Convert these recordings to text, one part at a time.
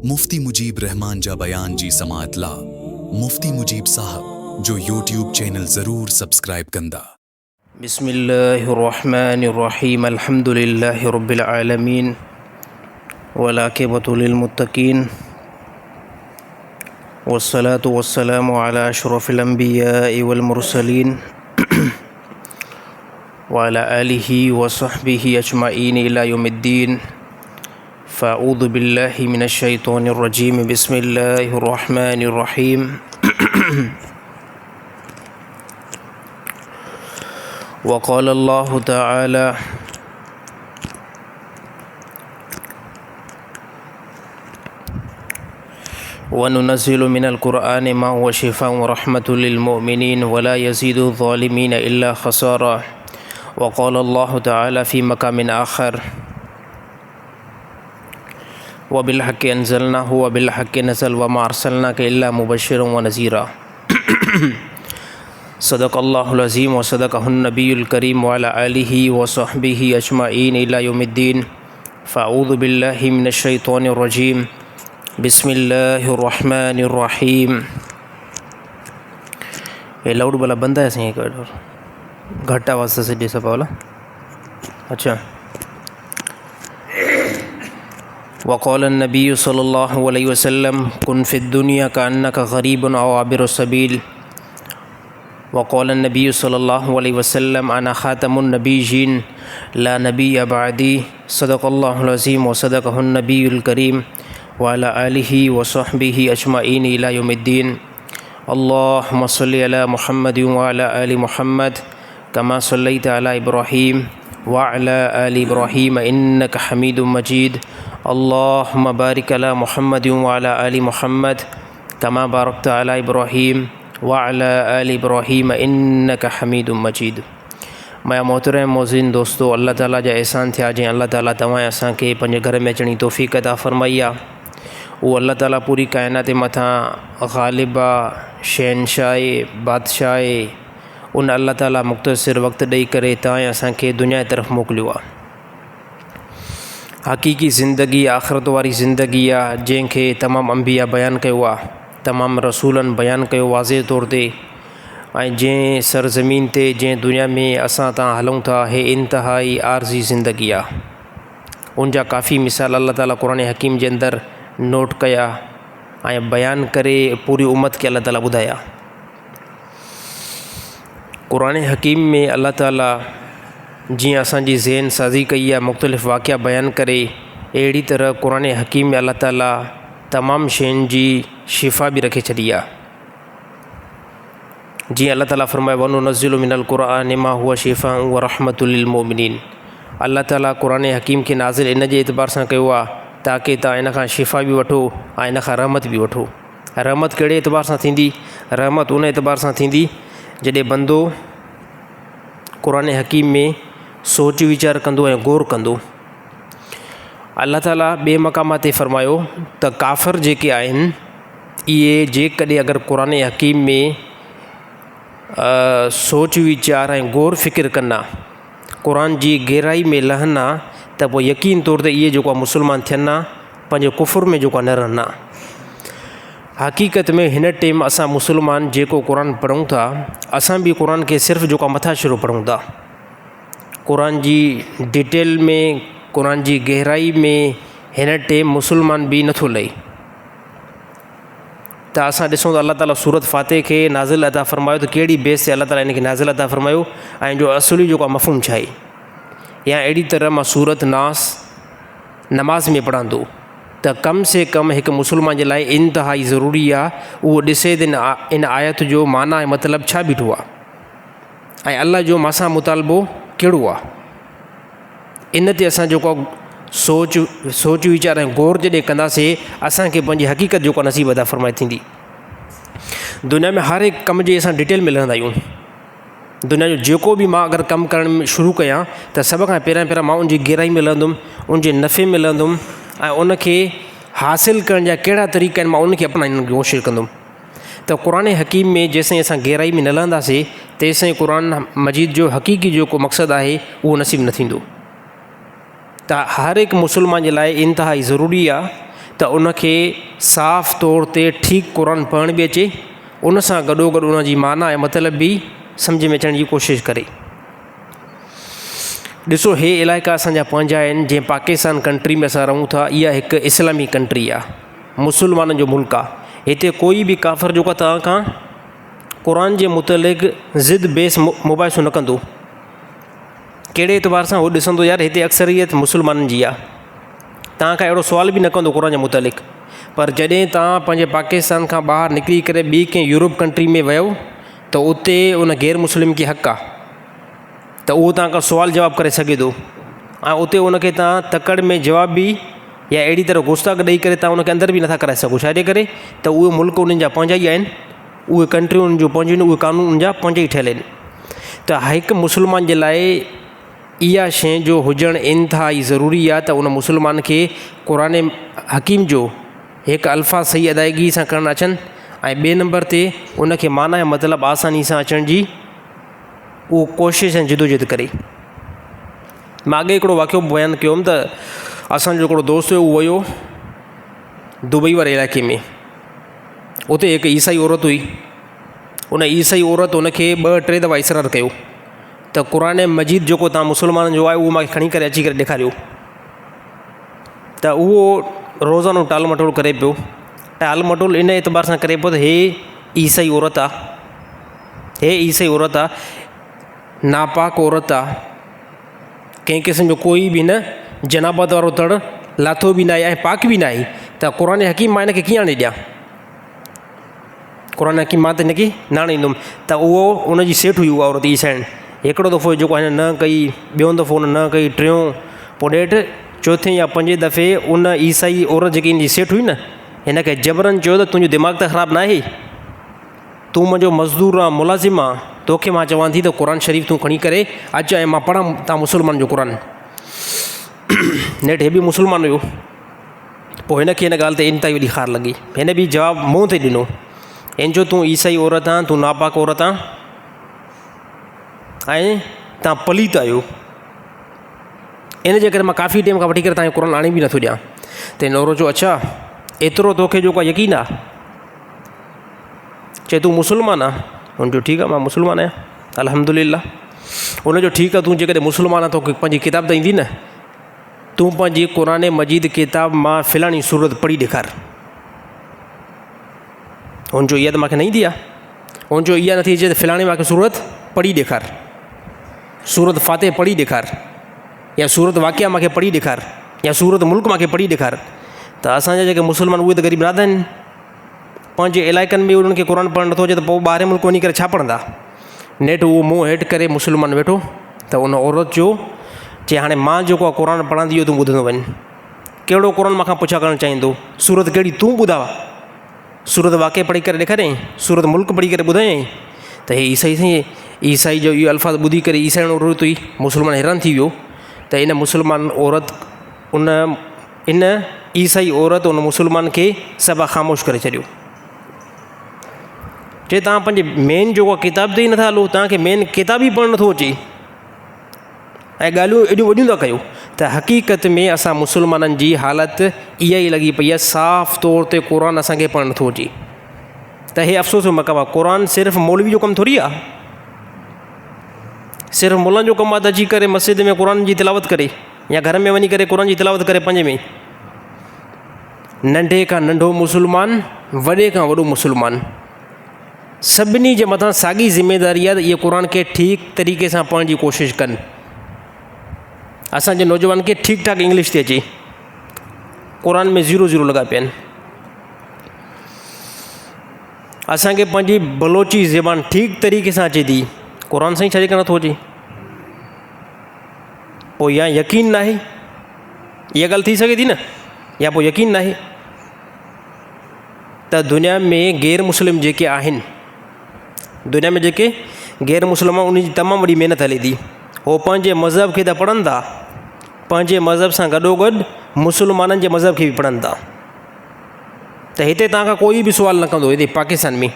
मुफ्ती मुजीब रहमान जा बयान जी समातला मुफ्ती मुजीब साहब जो यूट्यूब चैनल ज़रूर सब्सक्राइब कंदा। बिस्मिल्लाहिर्रहमानिर्रहीम अल्हम्दुलिल्लाहि रब्बिल आलमीन वल आक़िबतु लिल मुत्तक़ीन वस्सलातु वस्सलामु अला अशरफिल अंबियाइ वल मुरसलीन व अला आलिहि व सहबिहि अजमईन इला यौमिद्दीन। फ़अऊज़ु बिल्लाहि मिनश शैतानिर रजीम। बिस्मिल्लाहिर रहमानिर रहीम। वक़ाल अल्लाहु तआला वनुनज़्ज़िलु मिनल क़ुरआनि मा हुवा शिफ़ाअun व रहमतुल लिल मुमिनीन वला यज़ीदु ज़ालिमीन इल्ला ख़सारा। वक़ाल अल्लाहु तआला फ़ी मक़ामिन आख़र व बिल हक़्क़ि अंज़लनाहु व बिल हक़्क़ि नज़ल व मा अर्सलनाका इल्ला मुबश्शिरन व नज़ीरा। सदक़ल्लाहुल अज़ीम व सदक़हुन नबियुल करीम व अला आलिहि व सहबिहि अजमईन इला यौमिद्दीन। फ़अऊज़ु बिल्लाहि मिनश शैतानिर रजीम। बिस्मिल्लाहिर रहमानिर रहीम। ये लाउड वाला बंद है सही कर घट आवाज़ से दे सब वाला। अच्छा। वक़ाल नबी सल्लल्लाहु अलैहि वसल्लम कुन फ़िद दुनिया कअन्नका ग़रीबुन औ आबिरुस सबील। वक़ाल नबी सल्लल्लाहु अलैहि वसल्लम अना ख़ातमुन नबिय्यीन ला नबिय्य बअदी। सदक़ल्लाहुल अज़ीम व सदक़हुन नबियुल करीम व अला आलिहि व सहबिहि अजमईन इला यौमिद्दीन। अल्लाहुम्मा सल्लि अला मुहम्मदिन व अला आलि मुहम्मद कमा सल्लैता अला इब्राहीम व अला आलि इब्राहीम इन्नका हमीदुम मजीद। अल्लाहुम्मा बारिक अला मुहम्मदिन व अला आलि मुहम्मद कमा बारकता अला इब्राहीम व अला आलि इब्राहीम इन्नका हमीदुम मजीद। मैं मोहतरम मोज़िन दोस्तों, अल्लाह ताला जा एहसान थिया जैं अल्लाह ताला तव्हां असांखे पंहिंजे घर में अचण जी तौफ़ीक़ अता फ़रमाई आहे। उहो अल्लाह ताला पूरी कायनात मथां ग़ालिब आहे, शहनशाह बादशाह आहे। उन अल्लाह ताला मुख़्तसिर वक़्तु ॾेई करे तव्हां असांखे दुनिया तरफ़ मोकिलियो आहे। हक़ीक़ी ज़िंदगी आख़िरत वारी ज़िंदगी आहे जंहिंखे तमामु अंबिया बयानु कयो आहे, तमामु रसूलनि बयानु कयो वाज़े तौर ते। ऐं जंहिं सरज़मीन ते जंहिं दुनिया में असां तव्हां हलूं था, हे इंतिहाई आर्ज़ी ज़िंदगी आहे। उनजा काफ़ी मिसाल अल्लाह ताला क़ुरान हकीम जे अंदरि नोट कया ऐं बयानु करे पूरी उम्मत खे अल्लाह ताला ॿुधाया। क़ुरान हकीम में अल्लाह ताला जीअं असांजी ज़हन साज़ी कई आहे, मुख़्तलिफ़ वाक़िया बयानु करे, अहिड़ी तरह क़ुरान हकीम में अल्लाह ताला तमामु शयुनि जी शिफ़ा बि रखे छॾी आहे। जीअं अल्लाह ताला फ़रमाए वनुनज़्ज़िलु मिनल क़ुरआनि मा हुवा शिफ़ाअun व रहमतुल लिल मुमिनीन। अल्लाह ताला क़ुरान हकीम खे नाज़िल इन जे एतबार सां कयो आहे ताकी तव्हां इन खां शिफ़ा बि वठो ऐं इन खां रहमत बि वठो। रहमत कहिड़े एतबार सां थींदी? रहमत उन एतबार सां थींदी जॾहिं बंदो क़ुरान हकीम में सोच वीचार कंदो ऐं ग़ौर कंदो। अल्लाह ताला ॿिए मक़ाम ते फ़रमायो त काफ़िर जेके आहिनि इहे जेकॾहिं अगरि क़ुरान हकीम में सोच वीचार ऐं ग़ौर फ़िक्र कंदा, क़ुरान जी गहराई में लहंदा, त पोइ यकीन तौर ते इहे जेको आहे मुस्लमान थियनि पंहिंजे कुफ़ुर में जेको आहे न रहंदा। हक़ीक़त में हिन टाइम असां मुस्लमान जेको क़ुरान पढ़ूं था, असां बि क़ुरान खे सिर्फ़ु जेको आहे मथा शुरू पढ़ूं था। क़ुरान जी डिटेल में, क़ुरान जी गहराई में हिन टाइम मुस्लमान बि नथो लहे। त असां ॾिसूं त अल्लाह ताला सूरत फ़ातिह खे नाज़िल अता फ़रमायो त कहिड़ी बेस ते अल्लाह ताला इन खे नाज़िल अता फ़रमायो ऐं जो असुली जेको आहे मफ़हूम छा आहे। या अहिड़ी तरह मां सूरत नास नमाज़ में पढ़ां थो त कम से कम हिकु मुस्लमान जे लाइ इंतिहाई ज़रूरी आहे उहो ॾिसे त इन आयत जो माना ऐं मतिलबु छा बीठो आहे ऐं अल्लाह जो मां सां मुतालबो कहिड़ो आहे। इन ते असां जेको सोच वीचार ऐं ग़ौर जॾहिं कंदासीं, असांखे पंहिंजी हक़ीक़त जेको नसीब अता फ़रमाए थींदी। दुनिया में हर हिकु कम जे असां डिटेल में लहंदा आहियूं। दुनिया जो जेको बि मां अगरि कमु करण में शुरू कयां त सभ खां पहिरियां मां उनजी गहराई में लहंदुमि, उनजे नफ़े में लहंदुमि ऐं उनखे हासिलु करण जा कहिड़ा तरीक़ा आहिनि मां उनखे अपनाइण जी कोशिशि कंदुमि। त क़ुरान हकीम में जेसिताईं असां गहराई में न लहंदासीं तेसिताईं क़ुरान मजीद जो हक़ीक़ी जेको मक़सदु आहे उहो नसीब न थींदो। त हर हिकु मुस्लमान जे लाइ इंतिहाई ज़रूरी आहे त त उनखे साफ़ तौर ते ठीकु क़ुर पढ़ण बि अचे, उन सां गॾोगॾु उन जी माना ऐं मतिलब बि सम्झ में अचण जी कोशिशि करे। ॾिसो, हे इलाइक़ा असांजा पंहिंजा आहिनि। जीअं पाकिस्तान कंट्री में असां रहूं था, इहा हिकु इस्लामी कंट्री आहे, मुसलमाननि जो मुल्क आहे। हिते कोई बि काफ़िर जेको तव्हां खां क़ुर जे मुतलिक़ ज़िद बेस मुबाहिसो न कंदो। कहिड़े एतबार सां उहो ॾिसंदो, यार हिते अक्सरियत मुसलमाननि जी आहे, तव्हां खां अहिड़ो सुवाल बि न कंदो क़ुर जे मुतलिक़। पर जॾहिं तव्हां पंहिंजे पाकिस्तान खां ॿाहिरि निकिरी करे ॿी कंहिं यूरोप कंट्री में वियो त उते उन गैर मुस्लिम खे हक़ आहे त उहो तव्हां खां सुवाल जवाबु करे सघे थो, ऐं उते उनखे तव्हां तकड़ में जवाब बि या अहिड़ी तरह गुस्ताख ॾेई करे तव्हां उनखे अंदरि बि नथा कराए सघो। छाजे करे त उहे मुल्क उन्हनि जा पंहिंजा ई आहिनि, उहे कंट्रियूं उन्हनि जूं पंहिंजियूं आहिनि, उहे क़ानून उन जा पंहिंजा ई ठहियल आहिनि। त हिकु मुस्लमान जे लाइ इहा शइ जो हुजणु इंतिहाई ज़रूरी आहे त उन मुस्लमान खे क़ुर हकीम जो हिकु अल्फ़ाज़ सही अदायगी सां करणु अचनि, ऐं ॿिए नंबर ते उनखे माना ऐं मतिलबु आसानी सां अचण जी उहो कोशिशि ऐं जिदोजहद करे। मां अॻे हिकिड़ो वाक़ियो बयानु कयो हुउमि त असांजो हिकिड़ो दोस्त हुयो, उहो वियो दुबई वारे इलाइक़े में। उते हिकु ईसाई औरत हुई, उन ईसाई औरत उनखे 2-3 दफ़ा इसरार कयो त क़ुर मजीद जेको तव्हां मुसलमाननि जो आहे उहो मूंखे खणी करे अची करे ॾेखारियो। त उहो रोज़ानो टाल मटोल करे पियो। टाल मटोल इन एतबार सां करे पियो त हे ईसाई औरत आहे, हे ईसाई औरत आहे, नापाक औरत आहे, कंहिं क़िस्म जो कोई बि न जनाबत वारो तड़ लाथो बि न आहे ऐं पाक बि न आहे। त क़ुर हकीम मां हिनखे कीअं आणे ॾियां? क़ुर हकीम मां त हिनखे न आणींदुमि। त उहो उनजी सेठ हुई उहा औरत ईसाइण। हिकिड़ो दफ़ो जेको हिन न कई, ॿियों दफ़ो उन न कई, टियों, पोइ ॾेढ चौथे या 5 दफ़े उन ईसाई औरत जेकी हिनजी सेठ हुई न, हिनखे जबरन चयो त तुंहिंजो दिमाग़ त ख़राबु न आहे, तूं मुंहिंजो मज़दूर आहे, मुलाज़िम आहे, तोखे मां चवां थी त क़ुर शरीफ़ तूं खणी करे अचु ऐं मां पढ़ां तव्हां मुसलमान जो क़ुर। नेठि हे बि मुसलमान हुयो। पोइ हिनखे हिन ॻाल्हि ते इंतिहाई वॾी ख़ार लॻी। हिन बि जवाबु मुंहं ते ॾिनो, इन जो तूं ईसाई औरत आहीं, तूं नापाक औरत आहीं ऐं तव्हां पलीत आहियो, इन जे करे मां काफ़ी टाइम खां वठी करे तव्हांखे क़ुर आणे बि नथो ॾियां। त हिन औरत चयो, अच्छा एतिरो तोखे जेको आहे यकीन आहे? चए तूं मुसलमान आहे? हुनजो ठीकु आहे, मां मुसलमान आहियां, अल्हम्दुलिल्लाह। हुनजो ठीकु आहे, तूं जेकॾहिं मुसलमान आहे तोखे पंहिंजी किताब त ईंदी न, तूं पंहिंजी क़ुर मजीद किताब मां फ़िलाणी सूरत पढ़ी ॾेखार। हुनजो इहा त मूंखे न ईंदी आहे। हुनजो इहा नथी अचे त फ़िलाणी मूंखे सूरत पढ़ी ॾेखार, सूरत फ़ातिह पढ़ी ॾेखार, या सूरत वाक़िया मूंखे पढ़ी ॾेखार, या सूरत मुल्क मूंखे पढ़ी ॾेखार। त असांजा जेके मुसलमान उहे त ग़रीब राधा आहिनि, पंहिंजे इलाइक़नि में उन्हनि खे क़ुर पढ़णु नथो अचे त पोइ ॿाहिरि मुल्क वञी करे छा पढ़ंदा? नेठि उहो मुंहुं हेठि करे मुसलमान वेठो। त उन औरत जो चए, हाणे मां जेको आहे क़ुर पढ़ंदी इहो तूं ॿुधंदो वञु। कहिड़ो क़ुर मां पुछा करणु चाहींदो? सूरत कहिड़ी तूं ॿुधां? सूरत वाक़िया पढ़ी करे ॾेखारियईं, सूरत मुल्क पढ़ी करे ॿुधायईं। त हे ईसाई जो इहो अल्फ़ाज़ ॿुधी करे ईसाई औरत हुई, मुसलमान हैरान थी वियो त इन मुसलमान औरत इन ईसाई औरत उन मुसलमान खे सभु ख़ामोश करे छॾियो। चए, तव्हां पंहिंजे मेन जेको आहे किताब ते ई नथा हलो, तव्हांखे मेन किताब ई पढ़णु नथो अचे ऐं ॻाल्हियूं एॾियूं वॾियूं था कयो। त हक़ीक़त में असां मुसलमाननि जी हालति इहा ई लॻी पई आहे, साफ़ तौर ते क़ुर असांखे पढ़णु नथो अचे। त हे अफ़सोस जो मक़ाम आहे, क़ुर सिर्फ़ु मौलवी जो कमु थोरी आहे, सिर्फ़ु मुलनि जो कमु आहे त अची करे मस्जिद में क़ुर जी तिलावत करे या घर में वञी करे क़ुर जी तिलावत करे पंहिंजे में। नंढे खां नंढो मुसलमान, वॾे खां वॾो मुसलमान, सभिनी जे मथां साॻी ज़िमेदारी आहे त इहे क़ुर खे ठीकु तरीक़े सां पढ़ण जी कोशिशि कनि। असांजे नौजवान खे ठीकु ठाक इंग्लिश थी अचे, क़ुर में 0 लॻा पिया आहिनि। असांखे पंहिंजी बलोची ज़बान ठीकु तरीक़े सां अचे थी, क़ुर सां ई छा जेका नथो अचे? पोइ या यकीन न आहे, इहा ॻाल्हि थी सघे थी न, या पोइ यकीन न आहे त दुनिया में गैर मुस्लिम जेके आहिनि, दुनिया में जेके गैर मुस्लिम उन जी तमामु वॾी महिनत हले थी। उहो पंहिंजे मज़हब खे त पढ़नि था, पंहिंजे मज़हब सां गॾोगॾु मुसलमाननि जे मज़हब खे बि पढ़नि था। त हिते तव्हां खां कोई बि सुवाल न कंदो, हिते पाकिस्तान में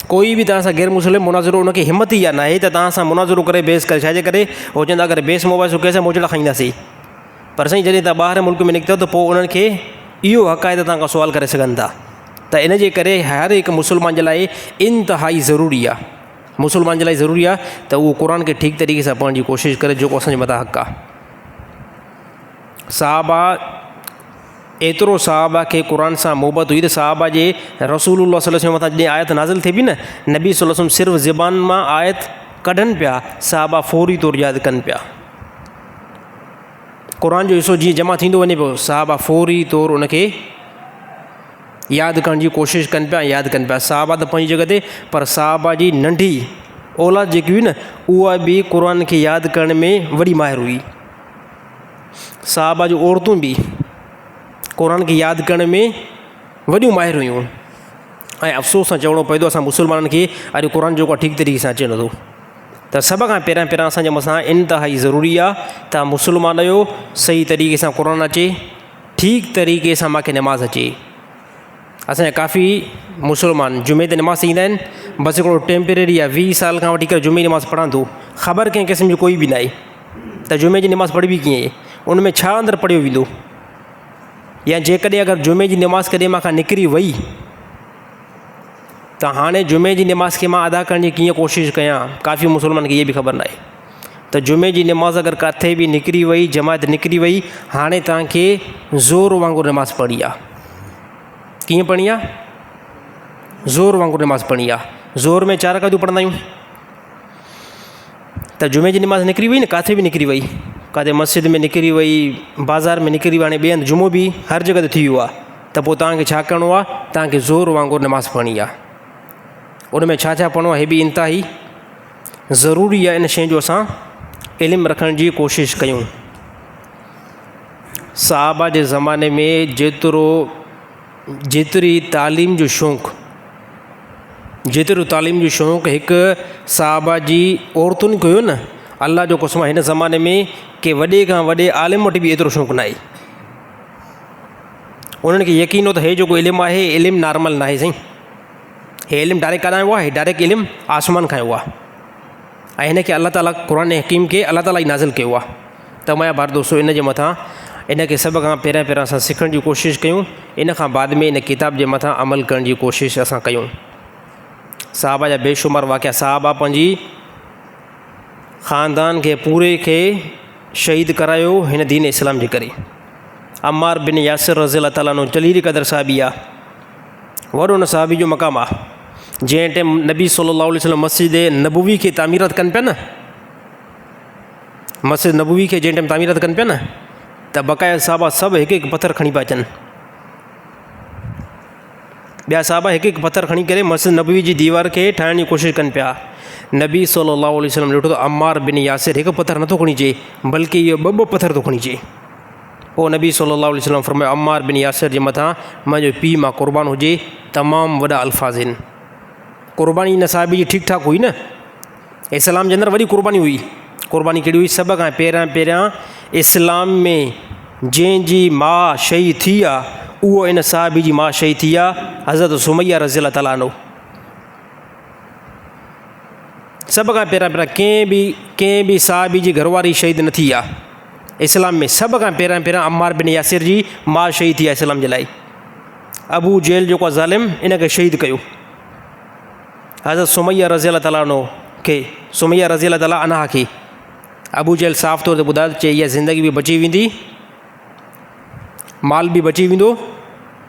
कोई बि तव्हां सां गैर मुस्लिम मुनाज़िरो, उनखे हिमत ई आहे न आहे त तव्हां सां मुनाज़िरो करे बेस करे। छाजे करे? उहो चवंदा अगरि बेस मोबाइल कंहिंसां मोजड़ा खाईंदासीं। पर साईं जॾहिं तव्हां ॿाहिरि मुल्क में निकितो त पोइ उन्हनि खे इहो हक़ आहे त तव्हां खां सुवाल करे सघनि था। त इन जे करे हर हिकु मुस्लमान जे लाइ इंतिहाई ज़रूरी आहे, मुस्लमान जे लाइ ज़रूरी आहे त उहो क़ुर खे ठीकु तरीक़े सां पढ़ण जी कोशिशि करे, जेको असांजे मथां हक़ आहे। साहबा, एतिरो साहबा खे क़ुर सां मोहबत हुई त साहबा जे रसूलुल्लाह सल्लल्लाहु अलैहि वसल्लम मथां जॾहिं आयत नाज़िल थिए बि न, नबी सल्लल्लाहु अलैहि वसल्लम सिर्फ़ु ज़बान मां आयत कढनि पिया, साहबा फौरी तौरु यादि कनि पिया। क़ुर जो हिसो जीअं जमा थींदो वञे पियो, साहबा फौरी तौरु उनखे यादि करण जी कोशिशि कनि पिया, यादि कनि पिया। साहबा त पंहिंजी जॻह ते, पर साहबा जी नंढी औलाद जेकी हुई न, उहा बि क़ुर खे यादि करण में वॾी माहिर हुई। साहबा जूं औरतूं बि क़ुर खे यादि करण में वॾियूं माहिर हुयूं। ऐं अफ़सोस सां चवणो पए थो असां मुस्लमाननि खे अॼु क़ुर जेको आहे ठीकु तरीक़े सां अचे नथो। त सभ खां पहिरियां असांजे मथां इंतिहाई ज़रूरी आहे त मुस्लमान जो सही तरीक़े सां क़ुर अचे, ठीकु तरीक़े सां मूंखे नमाज़ अचे। असांजा काफ़ी मुस्लमान जुमे ते नमाज़ ईंदा आहिनि, बसि हिकिड़ो टेम्परेरी आहे, 20 साल खां वठी करे जुमे जी नमाज़ पढ़ां थो, ख़बर कंहिं क़िस्म जी कोई बि न आहे त जुमे जी नमाज़ पढ़बी कीअं आहे, उन में छा अंदरि पढ़ियो वेंदो, या जेकॾहिं अगरि जुमे जी नमाज़ कॾहिं मां खां निकिरी वई त हाणे जुमे जी नमाज़ खे मां अदा करण जी कीअं कोशिशि कयां। काफ़ी मुस्लमान खे इहे बि ख़बर न आहे त जुमे जी नमाज़ अगरि किथे बि निकिरी वई, जमायत निकिरी वई, हाणे तव्हांखे ज़ोर वांगुरु नमाज़ पढ़ी आहे। कीअं पढ़ी आहे? ज़ोर वांगुरु नमाज़ पढ़ी आहे। ज़ोर में 4 रकातूं पढ़ंदा आहियूं, त जुमे जी नमाज़ निकिरी वई न, किथे बि निकिरी वई, किथे मस्जिद में निकिरी वई, बाज़ार में निकिरी वई, हाणे ॿिए हंधि जुमो बि हर जॻह ते थी वियो आहे, त पोइ तव्हांखे छा करिणो आहे, तव्हांखे ज़ोर वांगुरु नमाज़ पढ़णी आहे। उन में छा छा पढ़णो आहे, हे बि इंतिहाई ज़रूरी आहे। इन शइ जो असां इल्मु रखण जी कोशिशि कयूं। साहबा जे ज़माने में जेतिरी तालीम जो शौक़ु, हिकु साहबा जी औरतुनि खे हुयो न, अल्लाह जो कसम हिन ज़माने में के वॾे खां वॾे आलिम वटि बि एतिरो शौक़ु न आहे। उन्हनि खे यकीन हो त हे जेको इल्मु आहे, इल्मु नॉर्मल न आहे साईं, हे इल्मु डायरेक्ट काॾां आयो आहे, हे डायरेक्ट इल्मु आसमान खां आयो आहे, ऐं हिन खे अल्लाह ताला क़ुर हकीम खे अल्लाह ताला ई नाज़िल कयो आहे। त मुंहिंजा भार दोस्तो, इन जे मथां इन खे सभ खां पहिरियां असां सिखण जी कोशिशि कयूं, इन खां बाद में इन किताब जे मथां अमल करण जी कोशिशि असां कयूं। साहबा जा बेशुमार वाक़िया, साहबा पंहिंजी ख़ानदान खे पूरे खे शहीद करायो हिन दीन इस्लाम जे करे। अम्मार बिन यासिर रज़ियल्लाहु ताला अन्हु जलील क़दर साहबी आहे, वॾो न साहबी जो मक़ाम आहे। जंहिं टाइम नबी सल्लल्लाहु अलैहि वसल्लम मस्जिद नबवी खे तामीरात कनि पिया न, मस्जिद नबवी खे जंहिं टाइम तामीरात कनि पिया न, त बक़ाया साहबा सभु हिकु हिकु पथर खणी पिया अचनि। ॿिया साहबा हिकु हिकु पथर खणी करे मस्जिद नबवी जी दीवार खे ठाहिण जी कोशिशि कनि पिया। नबी सल्लल्लाहु अलैहि वसल्लम ॾिठो त अम्मार बिन यासिर हिकु पथर नथो खणी अचे, बल्कि इहो ॿ पथर थो खणी अचे। पोइ नबी सल्लल्लाहु अलैहि वसल्लम फरमायो, अम्मार बिन यासिर जे मथां मुंहिंजो पीउ मां क़ुर्बान हुजे। तमामु वॾा अल्फाज़ आहिनि। क़ुर्बानी हिन साहिबी जी ठीकु ठाकु हुई न, इस्लाम जे अंदरि वॾी क़ुर्बानी हुई। क़ुर्बानी कहिड़ी हुई? सभ खां पहिरियां इस्लाम में जंहिंजी माउ शहीद थी आहे, उहो इन साहिबी जी माउ शहीद थी आहे, हज़रत सुमैया रज़ियल्लाहु ताला अन्हु। सभ खां पहिरियां कंहिं बि साहिबी जी घरवारी शहीद न थी आहे इस्लाम में। सभ खां पहिरियां अम्मार बिन यासिर जी माउ शहीद थी आहे इस्लाम जे लाइ। अबू जेल जेको आहे ज़ालिम, इन खे शहीद कयो। हज़रत सुमैया रज़ियल्लाहु ताला अन्हु खे, सुमैया रज़ियल्लाहु ताला अन्हा खे अबू जेल साफ़ तौर ते ॿुधायो, चए इहा ज़िंदगी बि बची वेंदी, माल बि बची वेंदो,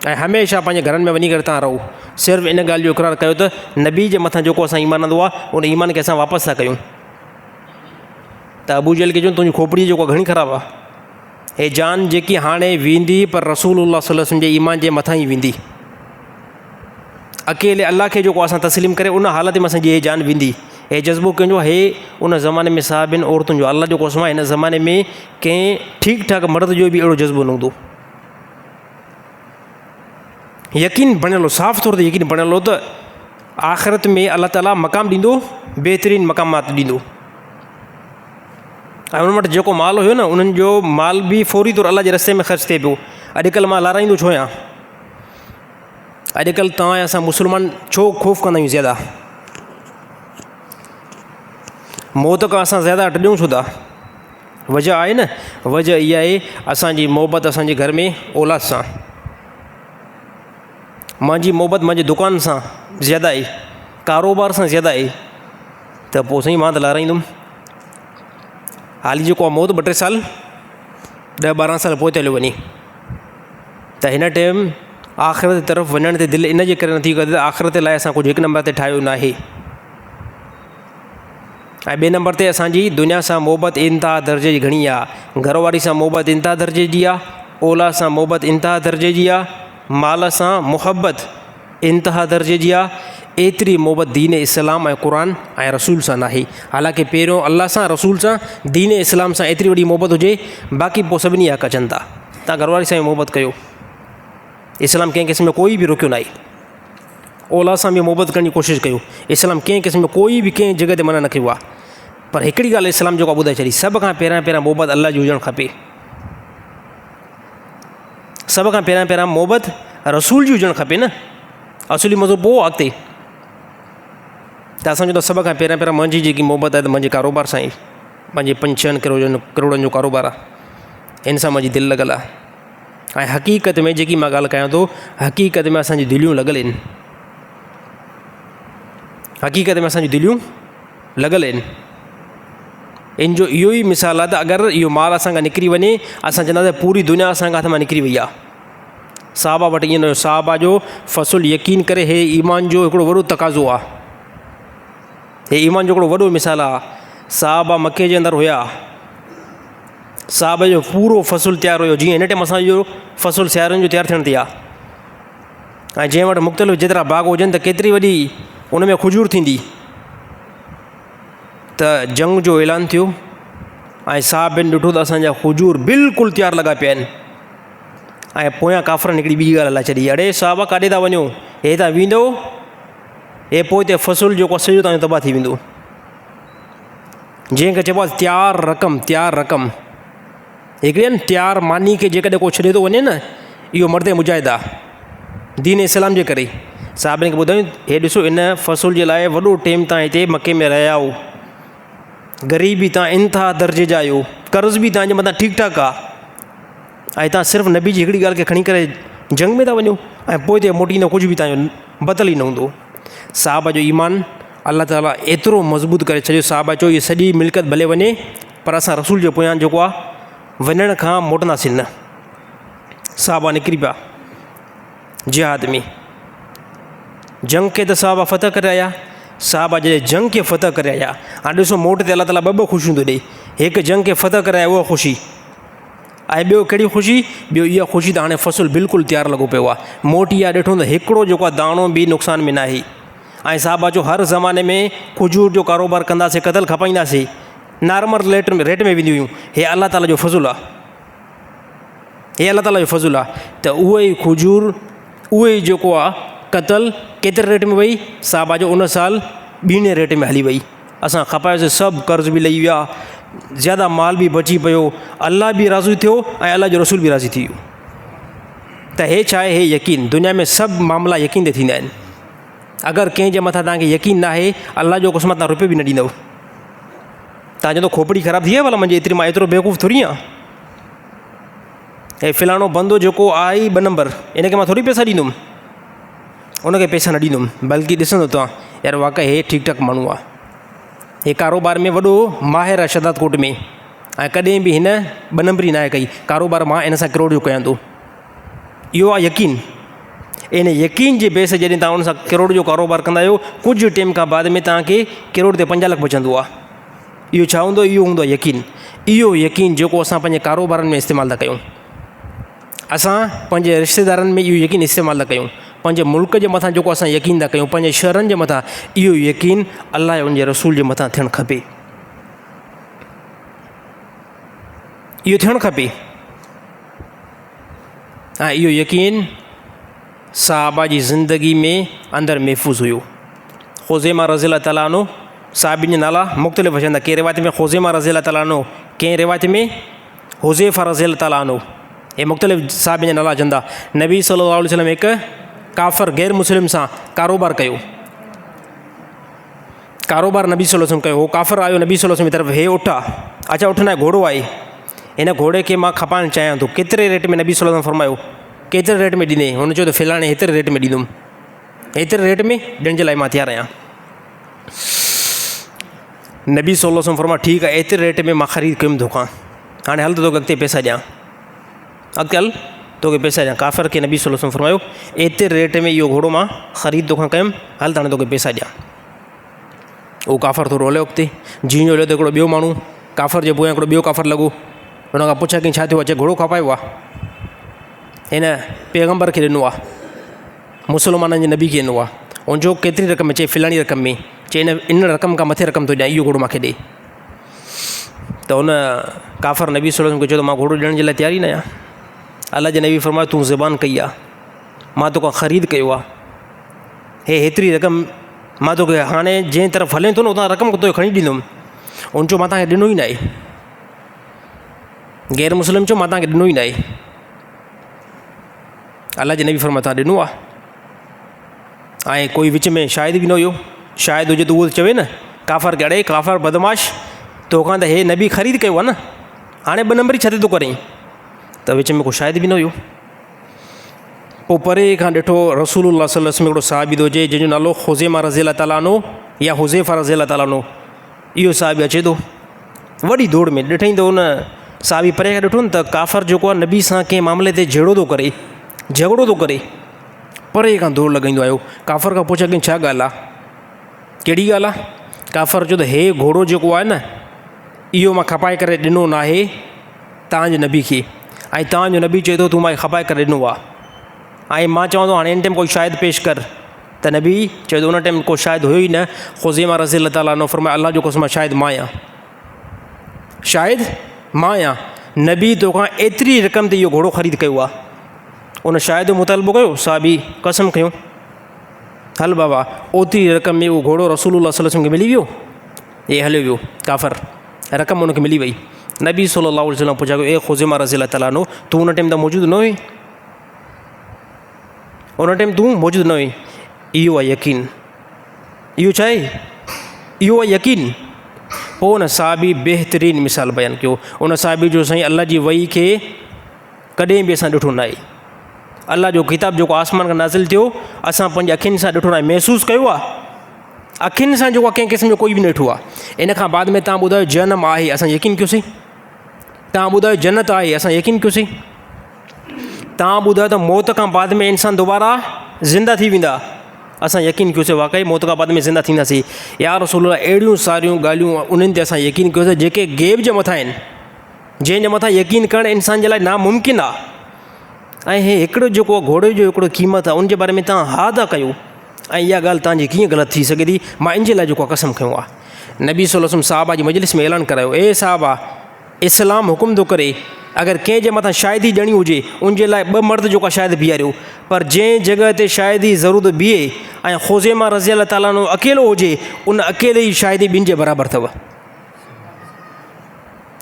ऐं हमेशह पंहिंजे घरनि में वञी करे तव्हां रहो। सिर्फ़ु इन ॻाल्हि जो इक़रार कयो त नबी जे मथां जेको असां ईमान आंदो आहे, उन ईमान खे असां वापसि था कयूं। त अबू जेल खे चयूं, तुंहिंजी खोपड़ी जेको घणी ख़राबु आहे, हे जान जेकी हाणे वेंदी पर रसूलुल्लाह सल्लल्लाहु अलैहि वसल्लम जे ईमान जे मथां ई वेंदी। अकेले अल्लाह खे जेको असां तस्लीम करे उन हालत में असांजी हे जान वेंदी। हे जज़्बो कंहिंजो? हे उन ज़माने में साहिबिन औरतुनि जो। अल्लाह जो कसम आहे, हिन ज़माने में कंहिं ठीकु ठाकु मर्द जो बि अहिड़ो जज़्बो न हूंदो। यकीन बणियल हो, साफ़ तौर ते यकीन बणियल हो त आख़िरत में अल्लाह ताला मक़ाम ॾींदो, बहितरीनु मक़ामात ॾींदो। ऐं उन वटि जेको माल हुयो न, उन्हनि जो माल बि फौरी तौरु अल्लाह जे रस्ते में ख़र्चु थिए पियो। अॼुकल्ह मां लाराईंदो छो आहियां? अॼुकल्ह तव्हां असां मुस्लमान छो ख़ौफ़ कंदा आहियूं ज़्यादा? मौत खां असां ज़्यादा ॾियूं छो था? वजह आहे न, वजह इहा आहे असांजी मोहबत असांजे घर में औलाद सां। मुंहिंजी मोहबत मुंहिंजे दुकान सां ज़्यादा आहे, कारोबार सां ज़्यादा आहे, त पोइ साईं मां त लाराईंदुमि। हाली जेको आहे मौत 2-3 साल 10-12 साल पोइ हलियो वञे, त हिन टाइम आख़िरत जी तरफ़ वञण ते दिलि इन जे करे नथी करे त आख़िरत लाइ असां कुझु 1 नंबर ते ठाहियो न आहे। ऐं 2 नंबर ते असांजी दुनिया सां मोहबत इंतिहा दर्जे जी घणी आहे। घरवारी सां मोहबत इंतिहा दर्जे जी आहे, औलाद सां मोहबत इंतिहा दर्जे जी आहे, माल सां मुहबत इंतिहा दर्जे जी आहे। एतिरी मोहबत दीन इस्लाम ऐं क़ुर ऐं रसूल सां नाहे। हालांकि पहिरियों अल्लाह सां, रसूल सां, दीन इस्लाम सां एतिरी वॾी मोहबत हुजे, बाक़ी पोइ सभिनी हक़ अचनि था। तव्हां घरवारी सां मोहबत कयो, इस्लाम कंहिं क़िस्म में कोई बि रोकियो न आहे। औलाद सां बि मोहबत करण जी कोशिशि कयो, इस्लाम कंहिं क़िस्म में कोई बि कंहिं जॻह ते मना न कयो आहे। पर हिकिड़ी ॻाल्हि इस्लाम जेको ॿुधाए छॾी, सभ खां पहिरियां मोहबत अल्लाह जी हुजणु खपे, सभ खां पहिरियां मोहबत रसूल जी हुजणु खपे न। असुली मज़ो पोइ अॻिते। त असां चवंदा सभ खां पहिरियां मुंहिंजी जेकी मोहबत आहे त मुंहिंजे कारोबार सां ई, पंहिंजे 5-6 करोड़नि जो कारोबार आहे, हिन सां मुंहिंजी दिलि लॻल आहे। ऐं हक़ीक़त में जेकी मां ॻाल्हि कयां थो, हक़ीक़त में असांजी दिलियूं लॻल आहिनि, हक़ीक़त में असांजी दिलियूं लॻल आहिनि। इन जो इहो ई मिसाल आहे त अगरि इहो माल असां खां निकिरी वञे, असां चवंदासीं पूरी दुनिया असां खां हथ मां निकिरी वई आहे। साहबा वटि ईअं न हुयो, साहबा जो फ़सुल यकीन करे हे ईमान जो हिकिड़ो वॾो तक़ाज़ो आहे, हे ईमान जो हिकिड़ो वॾो मिसाल आहे। साहबा मके जे अंदरि हुया, साहब जो पूरो फ़सुल तयारु हुयो, जीअं हिन टाइम असांजो फ़सुल सियारनि जो तयारु थियण ते आहे। ऐं जंहिं वटि मुख़्तलिफ़ जेतिरा बाग़ हुजनि त केतिरी वॾी उन में खुजूर थींदी। त जंग जो ऐलान थियो ऐं साहबनि ॾिठो त असांजा खुजूर बिल्कुलु तयारु लॻा पिया आहिनि। ऐं पोयां काफ़रनि हिकिड़ी ॿी ॻाल्हि हलाए छॾी, अड़े साहबा काॾे था वञो, हे तव्हां वेंदो, हे पोइ हिते फ़सुल जेको आहे सॼो तव्हांजो तबाह थी वेंदो। जंहिंखे चइबो आहे तयारु रक़म, हिकिड़ी न तयारु मानी खे जेकॾहिं को छॾे थो वञे न, इहो मर्द मुजाहिद आहे दीन इस्लाम जे करे। साहबनि खे ॿुधायूं, हे ॾिसो इन फ़सुल जे लाइ वॾो टाइम तव्हां हिते मके में रहिया हो, ग़रीबी तव्हां इंतिहा दर्जे जा आहियो, कर्ज़ बि तव्हांजे मथां ठीकु ठाकु आहे, ऐं तव्हां सिर्फ़ु नबी जी हिकिड़ी ॻाल्हि खे खणी करे जंग में था वञो, ऐं पोइ हिते मोटींदो कुझु बि तव्हांजो बतल ई न हूंदो। साहबा जो ईमान अल्लाह ताला एतिरो मज़बूत करे छॾियो, साहबा चयो इहा सॼी मिल्कियत भले वञे, पर असां रसूल जे पोयां जेको आहे वञण खां मोटंदासीं न। साहबा निकिरी पिया जिहाद में, जंग खे त साहबा फ़तह करे आया। साहबा जॾहिं जंग खे फ़तह करे आया, हाणे ॾिसो मोट ते अल्लाह ताला ॿ ख़ुशियूं थो ॾे, हिकु जंग खे फ़तह करे आया उहा ख़ुशी, ऐं ॿियो कहिड़ी ख़ुशी, ॿियो इहा ख़ुशी त हाणे फ़सुलु बिल्कुलु तयारु लॻो पियो आहे, मोटी आहे, ॾिठो त हिकिड़ो जेको आहे दाणो बि नुक़सान में न आहे। ऐं साहबा जो हर ज़माने में खजूर जो कारोबार कंदासीं, कतल खपाईंदासीं, नॉर्मल रेट में वेंदियूं हुयूं। हे अल्लाह ताला जो फज़ुल आहे, हे अल्लाह ताला जो फज़ुल आहे। त उहो ई खजूर, उहो ई जेको आहे कतल केतिरे रेट में वई, साहबा जो उन साल 2 रेट में हली वई। असां खपायोसीं, सभु कर्ज़ बि लही विया, ज़्यादा माल बि बची पियो, अल्लाह बि राज़ी थियो ऐं अल्लाह जो रसूल बि राज़ी थी वियो। त हे छा आहे, हे यकीन। दुनिया में सभु मामला यकीन ते थींदा आहिनि। अगरि कंहिंजे मथां तव्हांखे यकीन न आहे, अल्लाह जो क़स्म तव्हां रुपयो बि न ॾींदव। तव्हां चवंदो खोपड़ी ख़राबु थी आहे, भला मुंहिंजी एतिरी, मां एतिरो बेवकूफ़ थोरी आहियां। हे फ़लाणो बंदो जेको आहे ई 2 नंबर, इनखे मां थोरी पैसा ॾींदुमि, उनखे पैसा न ॾींदुमि, बल्कि ॾिसंदो तव्हां यार वाक़ई हे ठीकु ठाकु माण्हू आहे, हे कारोबार में वॾो माहिर आहे शदात कोट में, ऐं कॾहिं बि हिन 2 नंबरी न आहे कई, कारोबार मां इन सां करोड़ जो कयां थो। इहो आहे यकीन। इन यकीन जे बेस जॾहिं तव्हां उन सां करोड़ जो कारोबार कंदा आहियो, कुझु टाइम खां बाद में तव्हांखे करोड़ ते 5 लख बचंदो आहे। इहो छा हूंदो, इहो हूंदो आहे यकीन। इहो यकीन जेको असां पंहिंजे कारोबारनि में इस्तेमालु था कयूं, असां पंहिंजे रिश्तेदारनि में इहो यकीन इस्तेमालु था कयूं, पंहिंजे मुल्क जे मथां जेको असां यकीन था कयूं, पंहिंजे शहरनि जे मथां, इहो यकीन अल्लाह ऐं उनजे रसूल जे मथां थियणु खपे। इहो थियणु खपे। ऐं इहो यकीन साहबा जी ज़िंदगी में अंदरि महफ़ूज़ हुयो। ख़ुज़ैमा रज़ियल्लाहु ताला अन्हु, साहबिन जा नाला मुख़्तलिफ़ अचंदा, कंहिं रिवायत में ख़ुज़ैमा रज़ियल्लाहु ताला अन्हु, कंहिं रिवायत में हुज़ैफ़ा रज़ियल्लाहु ताला अन्हु, हे मुख़्तलिफ़ साहबिन जा नाला अचंदा। नबी सल्लल्लाहु अलैहि वसल्लम हिकु काफ़िर गैर मुस्लिम सां कारोबार कयो, कारोबार नबी सल्लल्लाहु अलैहि वसल्लम कयो। हो काफ़िर आयो नबी सल्लल्लाहु अलैहि वसल्लम की तरफ़, हे उठ, अच्छा उठ न, घोड़ो आहे, हिन घोड़े खे मां खपाइणु चाहियां थो। केतिरे रेट में नबी सल्लल्लाहु अलैहि वसल्लम फरमायो, केतिरे रेट में ॾींदे? हुन चयो त फ़िलाणे हेतिरे रेट में ॾींदुमि, हेतिरे रेट में ॾियण जे लाइ मां तयारु आहियां। नबी सल्लल्लाहु अलैहि वसल्लम फरमायो ठीकु आहे, एतिरे रेट में मां ख़रीद कयुमि तोखां, हाणे हल त तोखे अॻिते पैसा ॾियां, अॻिते हल तोखे पैसा ॾियां। काफ़िर खे नबी सल्लल्लाहु अलैहि वसल्लम फरमायो एतिरे रेट में इहो घोड़ो मां ख़रीद तोखां कयुमि, हल त हाणे तोखे पैसा ॾियां। उहो काफ़िर थोरो हलियो अॻिते, जीअं हलियो त हिकिड़ो ॿियो माण्हू काफ़िर जे पोयां हिकिड़ो ॿियो काफ़िर लॻो, हुन खां पुछा कई छा थियो आहे? चए घोड़ो खपायो आहे, हिन पैगम्बर खे ॾिनो आहे, मुस्लमाननि जे नबी खे ॾिनो आहे। हुन जो केतिरी रक़म? चए फ़िलाणी रक़म में। चए इन रक़म खां मथे रक़म थो ॾियां, इहो घोड़ो मूंखे ॾे। त हुन काफ़िर नबी सल्लल्लाहु अलैहि वसल्लम खे चयो त मां घोड़ो ॾियण जे लाइ तयार ई न आहियां। अल्लाह जे नबी फरमायो तूं ज़बान कई आहे, मां तोखां ख़रीद कयो आहे, हेतिरी रक़म मां तोखे हाणे जंहिं तरफ़ हले थो न उतां रक़म तोखे खणी ॾींदुमि। हुन चयो मां तव्हांखे ॾिनो ई न आहे, गैर मुस्लिम चयो मां तव्हांखे ॾिनो ई न आहे। अल्लाह जे नबी फरमायो तव्हां ॾिनो आहे, ऐं कोई विच में शायदि बि न हुयो, शायदि हुजे त उहो चवे न काफ़िर खे, अड़े काफ़िर बदमाश, तोखां त हे नबी ख़रीद कयो आहे न, हाणे ॿ नंबरी छा थो करें? त विच में को शायदि बि न हुयो। पोइ परे खां ॾिठो रसूलुल्लाह सल्लल्लाहु अलैहि वसल्लम हिकिड़ो साहबी थो अचे जंहिंजो नालो हुज़ैमा रज़ी अल्लाह ताला अन्हु या हुज़ैफ़ा रज़ी अल्लाह ताला अन्हु, इहो साहबी अचे थो वॾी दौड़ में। ॾिठईं त हुन साहबी परे खां ॾिठो न त काफ़िर जेको आहे नबी सां कंहिं मामले ते झगड़ो थो करे, परे खां दौड़ लॻाईंदो आयो। काफ़िर खां पुछा कई छा ॻाल्हि आहे, कहिड़ी ॻाल्हि आहे? काफ़िर चयो त हे घोड़ो जेको आहे न इहो मां खपाए करे ॾिनो न आहे तव्हांजे नबी खे, ऐं तव्हांजो नबी चए थो तूं मां खपाए करे ॾिनो आहे, ऐं मां चवां थो हाणे हिन टाइम कोई शायदि पेश कर। त नबी चए थो उन टाइम को शायदि हुयो ई न। हुज़ैमा रज़ी अल्लाह ताला अन्हु फरमायो अल्लाह जो कसम शायदि मां आहियां, शायदि मां आहियां, नबी तोखां एतिरी रक़म ते इहो घोड़ो ख़रीद कयो आहे। उन शायदि जो मुतालबो कयो, साहबी कसम खयूं, हल बाबा ओतिरी रक़म में उहो घोड़ो रसूलुल्लाह सल्लल्लाहु अलैहि वसल्लम खे मिली वियो, हे हलियो वियो काफ़िर, रक़म उनखे मिली वई। नबी सल्लल्लाहु अलैहि वसल्लम पुछा कयो ए हुज़ैमा रज़ी अल्लाह ताला अन्हु तूं उन टाइम त मौजूदु न हुई, उन टाइम तूं मौजूदु न हुई। इहो आहे यकीन, इहो छा आहे? इहो आहे यकीन। पोइ हुन साहबी बहितरीनु मिसाल बयानु कयो। उन साहबी जो साईं अल्लाह जी वही खे कॾहिं बि असां ॾिठो न आहे, अल्लाह जो किताब जेको आसमान खां नाज़िल थियो असां पंहिंजी अखियुनि सां ॾिठो न आहे, महसूसु कयो आहे अखियुनि सां, जेको आहे कंहिं क़िस्म जो कोई बि न ॾिठो आहे। इन खां बाद में तव्हां ॿुधायो जनम आहे, असां यकीन कयोसीं। तव्हां ॿुधायो जन्नत आहे, असां यकीन कयोसीं। तव्हां ॿुधायो त मौत खां बाद में इंसान दोबारा ज़िंदा थी वेंदा, असां यकीन कयोसीं वाक़ई मौत खां बाद में ज़िंदा थींदासीं। या रसूल अहिड़ियूं सारियूं ॻाल्हियूं उन्हनि ते असां यकीन कयोसीं जेके गैब जे मथां आहिनि, जंहिंजे मथां यकीन करणु इंसान जे लाइ नामुमकिन आहे। ऐं हे हिकिड़ो जेको घोड़े जो हिकिड़ो क़ीमत आहे उनजे बारे में तव्हां हा था कयो, ऐं इहा ॻाल्हि तव्हांजी कीअं ग़लति थी सघे थी? मां इन जे लाइ जेको आहे कसम खयूं आहे। नबी सल्लल्लाहु अलैहि वसल्लम साहबा जी मजलिस में ऐलान करायो, ए साहबा इस्लाम हुकुम थो करे अगरि कंहिं जे मथां शायदी ॾियणी हुजे उनजे लाइ ॿ मर्द जेको आहे शायदि बीहारियो, पर जंहिं जॻह ते शायदी ज़रूरत बीहे ऐं हुज़ैमा रज़ी अल्लाह ताला अन्हु अकेलो हुजे, उन अकेले ई शायदी ॿिनि जे बराबरि अथव।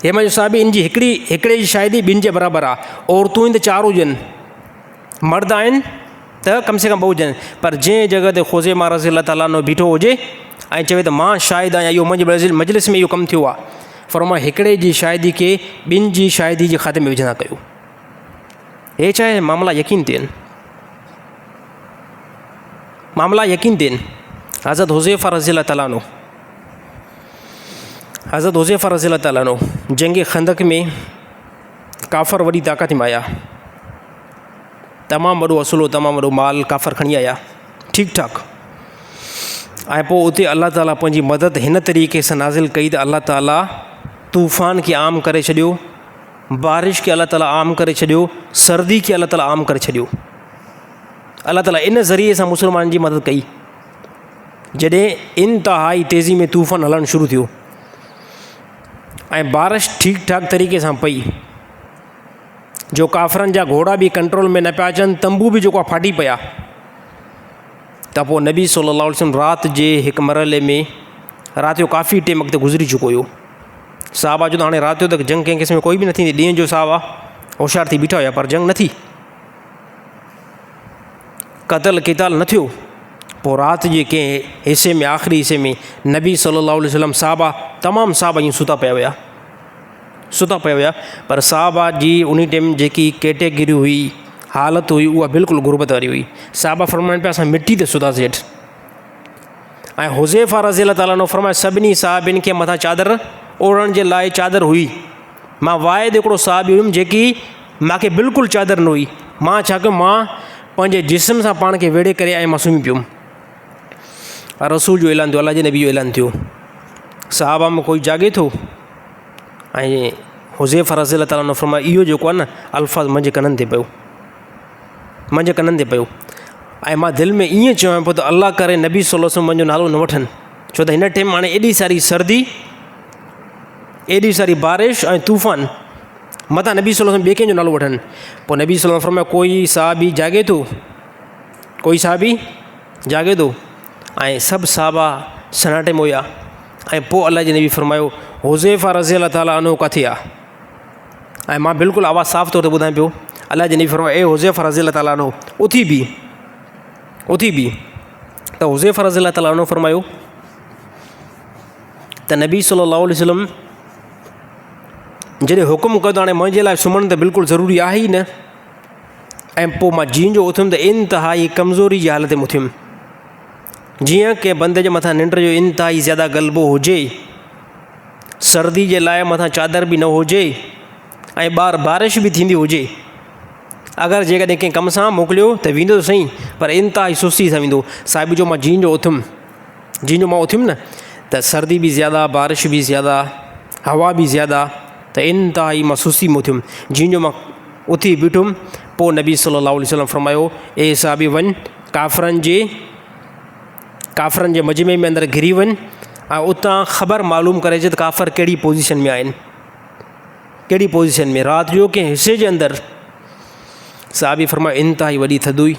हेमा जो साहबी इन जी हिकिड़े जी शायदी ॿिनि जे बराबरि आहे। औरतूं आहिनि त 4 हुजनि, मर्द आहिनि त कम से कम 2 हुजनि, पर जंहिं जॻह ते हुज़ैमा रज़ी अल्लाह ताला अन्हु बीठो हुजे ऐं चवे त मां शायदि आहियां, इहो मुंहिंजे मजलिस में इहो कमु थियो आहे, फरमायो हिकिड़े जी शायदी खे ॿिनि जी शायदी जे खाते में विझंदा कयो। हे छा आहे? मामला यकीन ते आहिनि, मामला यकीन ते आहिनि। हज़रत हुज़ैफ़ा रज़ी अल्लाह ताला अन्हु, हज़रत हुज़ैफ़ा रज़ी अल्लाह ताला अन्हु जंग खंदक में काफ़र वॾी ताक़त में आया, तमामु वॾो असुलो, तमामु वॾो माल काफ़र खणी आया, ठीकु ठाक। ऐं पोइ उते अल्लाह ताला पंहिंजी मदद हिन तरीक़े सां नाज़िल कई त अल्लाह ताला तूफ़ान खे आम करे छॾियो, बारिश खे अल्लाह ताला आम करे छॾियो, सर्दी खे अल्लाह ताला आम करे छॾियो। अल्लाह ताला इन ज़रिए सां मुस्लमाननि जी मदद कई। जॾहिं इंतिहाई तेज़ी में तूफ़ान हलणु शुरू थियो ऐं बारिश ठीकु ठाक तरीक़े सां पई, जो काफ़रनि जा घोड़ा बि कंट्रोल में न पिया अचनि, तंबू बि जेको आहे फाटी पिया, त पोइ नबी सल्लल्लाहु अलैहि वसल्लम राति जे हिकु मरहले में, राति जो काफ़ी टाइम अॻिते गुज़री चुको हुयो, साहबा जो त हाणे राति जो त जंग कंहिं क़िस्म में कोई बि न थींदी, ॾींहं जो साहबा होशियार थी बीठा हुया, पर जंग न थी, क़तल क़िताल न थियो। पोइ राति जे कंहिं हिसे में, आख़िरी हिसे में नबी सल्लल्लाहु अलैहि वसल्लम साहबा, तमामु साहबा ईअं सुता पिया हुया, पर साहबा जी उन टाइम जेकी कैटेगरी हुई, हालत हुई उहा बिल्कुलु गुरबत वारी हुई। साहबा फरमाइनि पिया असां मिटी ते सुतासीं हेठि। ऐं हुज़ैफ़ा रज़ी अल्लाह ताला अन्हु फरमाए सभिनी साहिबिन खे मथां चादर ओढ़ण जे लाइ चादर हुई। मां वाहिद हिकिड़ो साहिबी हुयुमि जेकी मूंखे बिल्कुलु चादर न हुई। मां छा कयुमि, मां पंहिंजे जिस्म सां पाण खे वेड़े करे ऐं मां सुम्ही पियुमि। रसूल जो ऐलान थियो, अल्लाह जे नबी जो ऐलान थियो। साहबा में कोई जागे थो ऐं हुज़ैफ़ा रज़ी अल्लाह ताला अन्हु फरमाए इहो जेको आहे न अल्फाज़ मुंहिंजे कननि ते पियो, मुंहिंजे कननि ते पियो। ऐं मां दिलि में ईअं चवां पियो त अल्लाह करे नबी सल्लल्लाहु अलैहि वसल्लम मुंहिंजो नालो न वठनि, छो त हिन टाइम हाणे एॾी सारी सर्दी, एॾी सारी बारिश ऐं तूफ़ान, मथां नबी सल्लल्लाहु अलैहि वसल्लम ॿिए कंहिंजो नालो वठनि। पोइ नबी सल्लल्लाहु अलैहि वसल्लम फरमायो कोई साहबी जागे थो, कोई साहबी जागे थो। ऐं सभु साहबा सन्नाटे में हुया। ऐं पोइ अल्लाह जे नबी फरमायो हुज़ैफ़ा रज़ी अल्लाह ताला अन्हु किथे आहे? ऐं मां बिल्कुलु आवाज़ु साफ़ तौर ते ॿुधायां पियो। अल्लाह जे नबी फरमायो ए हुज़ैफ़ा रज़ी अल्लाह ताला अन्हु उथी बि, उथी बि। त हुज़ैफ़ा रज़ी अल्लाह ताला अन्हु फरमायो त नबी सल्लल्लाहु अलैहि वसल्लम जॾहिं हुकुम कयो त हाणे मुंहिंजे लाइ सुम्हणु त बिल्कुलु ज़रूरी आहे ई न। ऐं पोइ मां जीअं जो उथियुमि त इंतिहाई कमज़ोरी जी हालत में उथियुमि, जीअं की बंदे जे मथां निंड जो इंतिहाई ज़्यादा ग़लबो हुजे, सर्दी जे लाइ मथां चादर बि न हुजे ऐं ॿाहिरि बारिश बि थींदी हुजे। अगरि जेकॾहिं कंहिं कम सां मोकिलियो त वेंदो त सही, पर इंतिहाई सुस्ती सां वेंदो। साहिब जो मां जीअं जो उथियुमि, जीअं जो मां उथियुमि न त सर्दी बि ज़्यादा, बारिश बि ज़्यादा, हवा बि ज़्यादा, त इंतिहाई मां सुस्ती में उथियुमि। जीअं जो मां उथी बीठुमि पोइ नबी सल्लल्लाहु अलैहि वसल्लम फरमायो ए साहिबी वञ काफ़रनि जे मजमे में अंदरि घिरी वञ ऐं उतां ख़बर मालूम करे अचे त काफ़र कहिड़ी पोज़ीशन में आहिनि, कहिड़ी पोज़ीशन में। राति जो कंहिं हिसे जे अंदरि साहिबी फरमायो इंतिहाई वॾी थधि हुई।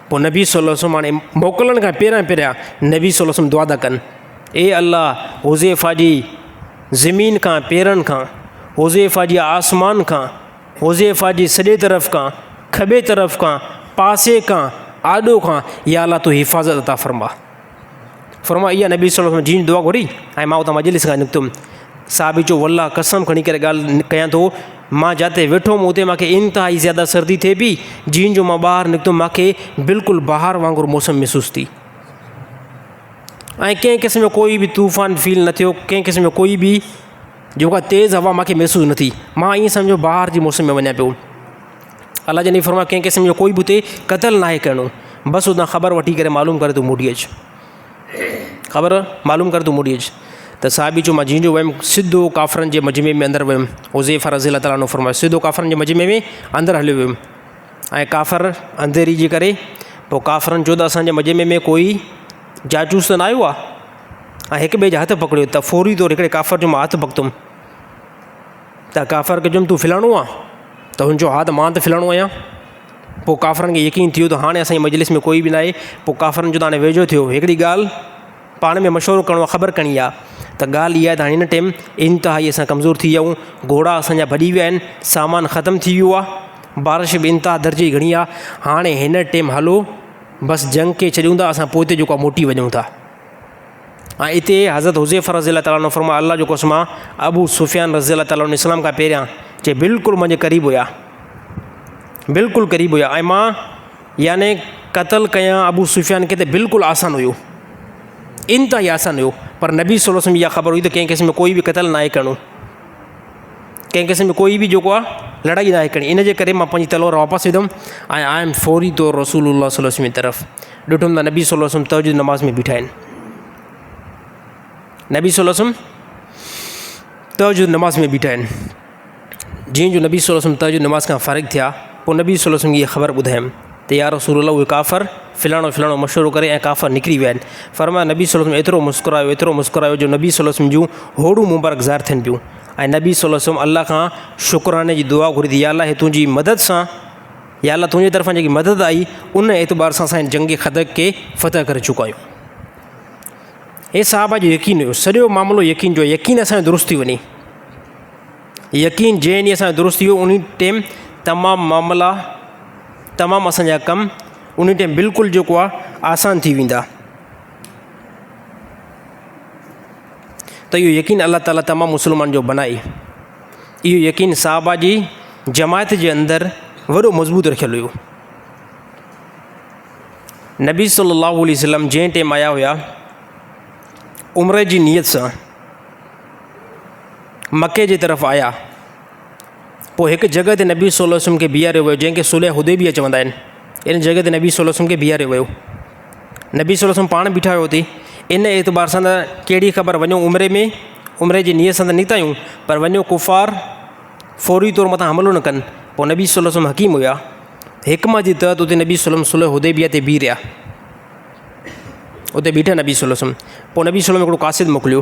पोइ नबी सल्लल्लाहु अलैहि वसल्लम हाणे मोकिलण खां पहिरियां नबी सल्लल्लाहु अलैहि वसल्लम दुआ था कनि ए अल्लाह हुज़ैफ़ा जी ज़मीन खां, पेरनि खां, हुज़ैफ़ा जी आसमान खां, हुज़ैफ़ा जी सॼे तरफ़ खां, खॿे तरफ़ खां, पासे खां, आॾो खां, या अल्लाह तूं हिफ़ाज़त अता फरमा। इहा नबी सल्लल्लाहु अलैहि वसल्लम जीअं दुआ घुरी ऐं मां उतां मजलिस खां निकितुमि। साहिबी चयो वल्लाह कसम खणी करे ॻाल्हि कयां थो, मां जिते वेठो हुउमि उते मूंखे इंतिहाई ज़्यादा सर्दी थिए पई। जीअं जो मां ॿाहिरि निकितुमि मूंखे बिल्कुलु ॿाहिरि वांगुरु मौसम महसूसु थी ऐं कंहिं क़िस्म जो कोई बि तूफ़ान फील न थियो, कंहिं क़िस्म जो कोई बि जेका तेज़ हवा मूंखे महसूसु न थी। मां ईअं सम्झो ॿाहिरि जी मौसम में वञा पियो। अल्लाह जे नबी फरमायो कंहिं क़िस्म जो कोई बि उते क़तल न आहे करिणो, बसि उतां ख़बर वठी करे मालूम करे तूं मोटी अचु, ख़बर मालूम करे तूं मोटी अचु। त साहिबी चयो मां जीअं जो वियुमि सिधो काफ़रनि जे मजमे में अंदरि वियुमि। हुज़ैफ़ा रज़ी अल्लाह ताला अन्हु फरमायो सिधो काफ़रनि जे मजमे में अंदरि हलियो वियुमि। ऐं काफ़र अंधेरी जे करे पोइ काफ़रनि चयो त असांजे मजमे में कोई जाचूस त न आयो आहे ऐं हिक ॿिए जा हथ पकड़ियो। त फौरी तौरु हिकिड़े काफ़र जो मां हथु पकतुमि त काफ़र खे चयुमि तूं फिलाणो आहे? त हुनजो हा त मां त फिलाणो आहियां। पोइ काफ़रनि खे यकीन थियो त हाणे असांजी मजलिस में कोई बि न आहे। पोइ काफ़रनि जो त हाणे वेझो थियो, हिकिड़ी ॻाल्हि पाण में मशवरो करिणो आहे, ख़बर करणी आहे। त ॻाल्हि इहा आहे त हाणे हिन टाइम इंतिहाई असां कमज़ोर थी विया आहियूं, घोड़ा असांजा भॼी विया आहिनि, सामान ख़तमु थी वियो आहे, बारिश बि इंतिहा दर्जे जी घणी आहे। हाणे हिन टाइम हलो बसि जंग खे छॾियूं था, असां पोइ ते जेको आहे मोटी वञूं था। ऐं हिते हज़रत हुज़ैफ़ा रज़ी अल्लाह ताला अन्हु फरमायो अल्लाह जो कसम आहे अबू सुफ़ियान रज़ी अल्लाह ताला अन्हु इस्लाम खां पहिरियां चए बिल्कुलु मुंहिंजे क़रीब हुया, बिल्कुलु क़रीब हुया। ऐं मां याने क़तल कयां अबू सुफ़ियान खे त बिल्कुलु आसानु हुयो, इंतिहाई आसानु हुयो। पर नबी सल्लल्लाहु अलैहि वसल्लम इहा ख़बर हुई त कंहिं क़िस्म में कोई बि क़तल न आहे करिणो, कंहिं क़िस्म में कोई बि जेको आहे लड़ाई न आहे करणी। इन जे करे मां पंहिंजी तलवार वापसि विधुमि ऐं आयुमि फौरी तौरु रसूलुल्लाह सल्लल्लाहु अलैहि वसल्लम जी तरफ़। ॾिठुमि त नबी सल्लल्लाहु अलैहि वसल्लम तहज्जुद नमाज़ में बीठा आहिनि। नबी सल्लल्लाहु अलैहि वसल्लम तहज्जुद नमाज़ में बीठा आहिनि। जीअं जो नबी सल्लल्लाहु अलैहि वसल्लम तहज्जुद नमाज़ खां फ़ारिग़ थिया पोइ नबी सल्लल्लाहु अलैहि वसल्लम खे इहा ख़बर ॿुधायमि त या रसूलल्लाह उहे काफ़र फ़िलाणो फ़िलाणो मशवरो करे ऐं काफ़र निकिरी विया आहिनि। फरमाया नबी सल्लल्लाहु अलैहि वसल्लम एतिरो मुस्कुरायो, एतिरो मुस्कुरायो जो नबी सल्लल्लाहु अलैहि वसल्लम जूं होड़ूं मुबारक ज़ाहिर थियनि पियूं। ऐं नबी सल्लल्लाहु अलैहि वसल्लम अल्लाह खां शुक्राने जी दुआ घुरी थी, या अल्लाह तुंहिंजी मदद सां, या अल्लाह तुंहिंजे तरफ़ां जेकी मदद आई उन एतबार सां असां जंग ख़दक खे फ़तह करे चुका आहियूं। हे साहबा जो यकीन हुयो, सॼो मामिलो यकीन जो, यकीन असांजो दुरुस्त थी वञे। यकीन जंहिं ॾींहुं असांजो दुरुस्त थी वियो उन टाइम तमामु मामला, तमामु असांजा कमु उन टाइम बिल्कुलु जेको आहे आसान थी वेंदा। त इहो यकीन अल्लाह ताला तमामु मुस्लमान जो बनाए। इहो यकीन साहबा जी जमायत जे अंदरि वॾो मज़बूत रखियलु हुयो। नबी सल्लल्लाहु अलैहि वसल्लम जंहिं टाइम आया हुया उम्र जी नियत सां मके जे तरफ़ आया, पोइ हिकु जॻह ते नबी सल्लल्लाहु अलैहि वसल्लम खे बीहारियो वियो जंहिंखे सुलह हुदैबिया चवंदा आहिनि। इन जॻह ते नबी सल्लल्लाहु अलैहि वसल्लम खे बीहारियो वियो। नबी सल्लल्लाहु अलैहि वसल्लम पाण बीठा हुयो हुते। इन एतबार सां त कहिड़ी ख़बर, वञो उमिरि जी नियत सां त निकिता आहियूं, पर वञो कुफ़ार फौरी तौर मथां हमिलो न कनि। पोइ नबी सल्लल्लाहु अलैहि वसल्लम हकीम हुया, हिकमत जे तहत उते नबी सल्लल्लाहु अलैहि वसल्लम सुलह हुदैबिया ते बीह रहिया। उते बीठा नबी सल्लल्लाहु अलैहि वसल्लम। पोइ नबी सल्लल्लाहु अलैहि वसल्लम हिकिड़ो कासिद मोकिलियो।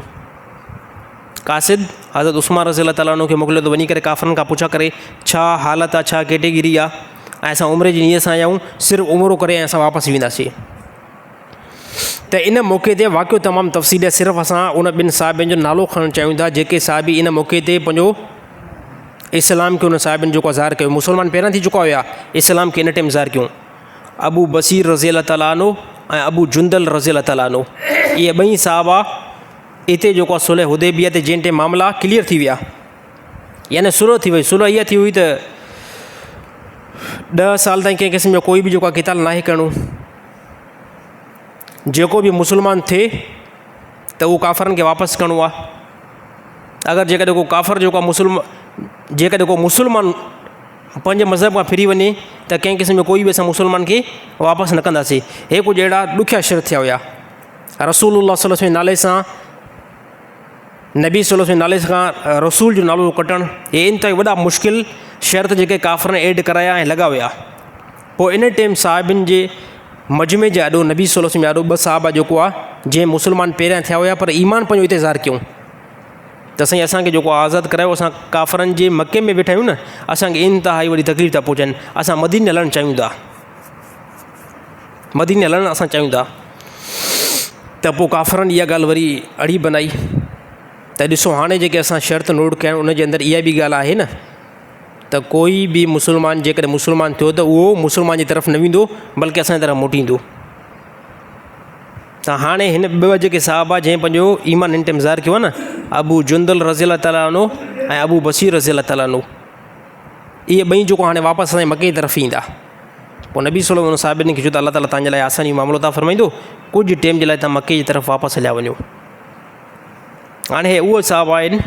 कासिद हज़रत उस्मान रज़ियल्लाहु ताला अन्हु खे मोकिलियो त वञी करे काफ़रनि खां पुछा करे छा हालत आहे, छा कैटेगरी आहे, ऐं असां उमिरि जी नियत सां आया आहियूं, सिर्फ़ु उमिरो करे ऐं असां वापसि वेंदासीं। त इन मौक़े ते वाक़ियो तमामु तफ़सील आहे। सिर्फ़ु असां उन ॿिनि साहिबनि जो नालो खणणु चाहियूं था जेके साहिबी इन मौक़े ते पंहिंजो इस्लाम खे उन साहिबनि जेको ज़ाहिर कयो। मुस्लमान पहिरां थी चुका हुया, इस्लाम खे इन टाइम ज़ाहिर कयूं। अबू बसीर रज़ियल्लाहु ताला अन्हु ऐं अबू जुंदल रज़ियल्लाहु ताला अन्हु, इहे ॿई साहिबा हिते जेको आहे सुलह हुदैबिया ते जंहिं टाइम मामला क्लियर थी विया, यानी सुलह थी वई। सुलह इहा थी हुई त 10 साल ताईं कंहिं क़िस्म जो कोई बि जेको आहे क़िताल नाहे करिणो। जेको बि मुस्लमान थिए त उहो काफ़रनि खे वापसि करिणो आहे। अगरि जेकॾहिं को काफ़र जेको आहे जेकॾहिं को मुस्लमान पंहिंजे मज़हब खां फिरी वञे त कंहिं क़िस्म जो कोई बि असां मुस्लमान खे वापसि न कंदासीं। हे कुझु अहिड़ा ॾुखिया शर्त थिया हुया। रसूलुल्लाह सल्लल्लाहु अलैहि वसल्लम नाले सां, नबी सल्लल्लाहु अलैहि वसल्लम नाले खां रसूल जो नालो कटणु, हे इंतिहाई वॾा मुश्किल शर्त जेके काफ़रनि ऐड कराया ऐं लॻा हुया। पोइ इन टाइम साहिबनि जे मजमे जे आॾो नबी सल्लल्लाहु अलैहि वसल्लम आॾो 2 साहिबा जेको आहे जंहिं मुस्लमान पहिरियां थिया हुया पर ईमान पंहिंजो हिते ज़ाहिर कयूं त साईं असांखे जेको आज़ादु करायो। असां काफ़रनि जे मके में वेठा आहियूं न, असांखे इंतिहाई वॾी तकलीफ़ था पहुचनि। असां मदीने हलणु चाहियूं था, मदीने हलणु असां चाहियूं था। त पोइ काफ़रनि इहा ॻाल्हि वरी अड़ी बनाई त ॾिसो हाणे जेके असां शर्त नोट कया आहिनि उनजे अंदरि इहा बि ॻाल्हि आहे न त कोई बि मुस्लमान जेकॾहिं मुस्लमान थियो त उहो मुस्लमान जी तरफ़ न वेंदो बल्कि असांजी तरफ़ मोटींदो। त हाणे हिन ॿ जेके साहिबा जंहिं पंहिंजो ईमान हिन टाइम ज़ाहिर कयो आहे न, अबू जुंदल रज़ियल्लाहु ताला अन्हु ऐं अबू बसीर रज़ियल्लाहु ताला अन्हु, इहे ॿई जेको हाणे वापसि असांजे मके जी तरफ़ ईंदा। पोइ नबी सल्लल्लाहु अलैहि वसल्लम साहिबनि खे चयो त अलाह ताला तव्हांजे लाइ आसानी मामिलो था फरमाईंदो, कुझु टाइम जे लाइ तव्हां मके जी तरफ़ वापसि हलिया वञो। हाणे हे उहे साहिब आहिनि,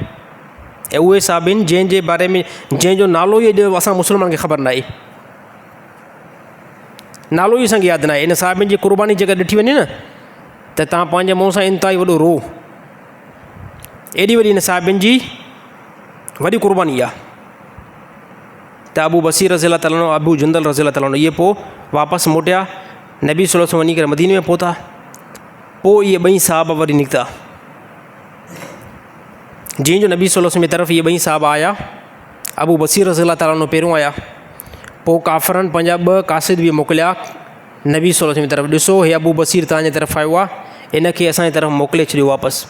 उहे साहिब आहिनि जंहिंजे बारे में जंहिंजो नालो ई अॼु असां मुस्लमान खे ख़बर न आहे, नालो ई असांखे यादि न आहे। इन साहिबनि जी क़ुर्बानी जेका ॾिठी वञे न त तव्हां पंहिंजे मुंहं सां इंतिहाई वॾो रो, एॾी वॾी इन साहिबनि जी वॾी क़ुर्बानी आहे। त अबू बसीर रज़ियल्लाहु ताला अन्हु, अबू जुंदल रज़ियल्लाहु ताला अन्हु इहे पोइ वापसि मोटिया, नबी सल्लल्लाहु अलैहि वसल्लम वञी करे मदीने में पहुता। पोइ इहे ॿई साहिब वरी निकिता, जंहिंजो नबी सल्लल्लाहु अलैहि वसल्लम जी तरफ़ इहे ॿई साहिब आया। अबू बसीर रज़ियल्लाहु ताला अन्हु पहिरियों आया, पोइ काफ़रनि पंहिंजा 2 कासिद बि मोकिलिया नबी सल्लल्लाहु अलैहि वसल्लम जी तरफ़, ॾिसो हे अबू बसीर तव्हांजे तरफ़ आयो आहे, इनखे असांजी तरफ़ मोकिले छॾियो वापसि,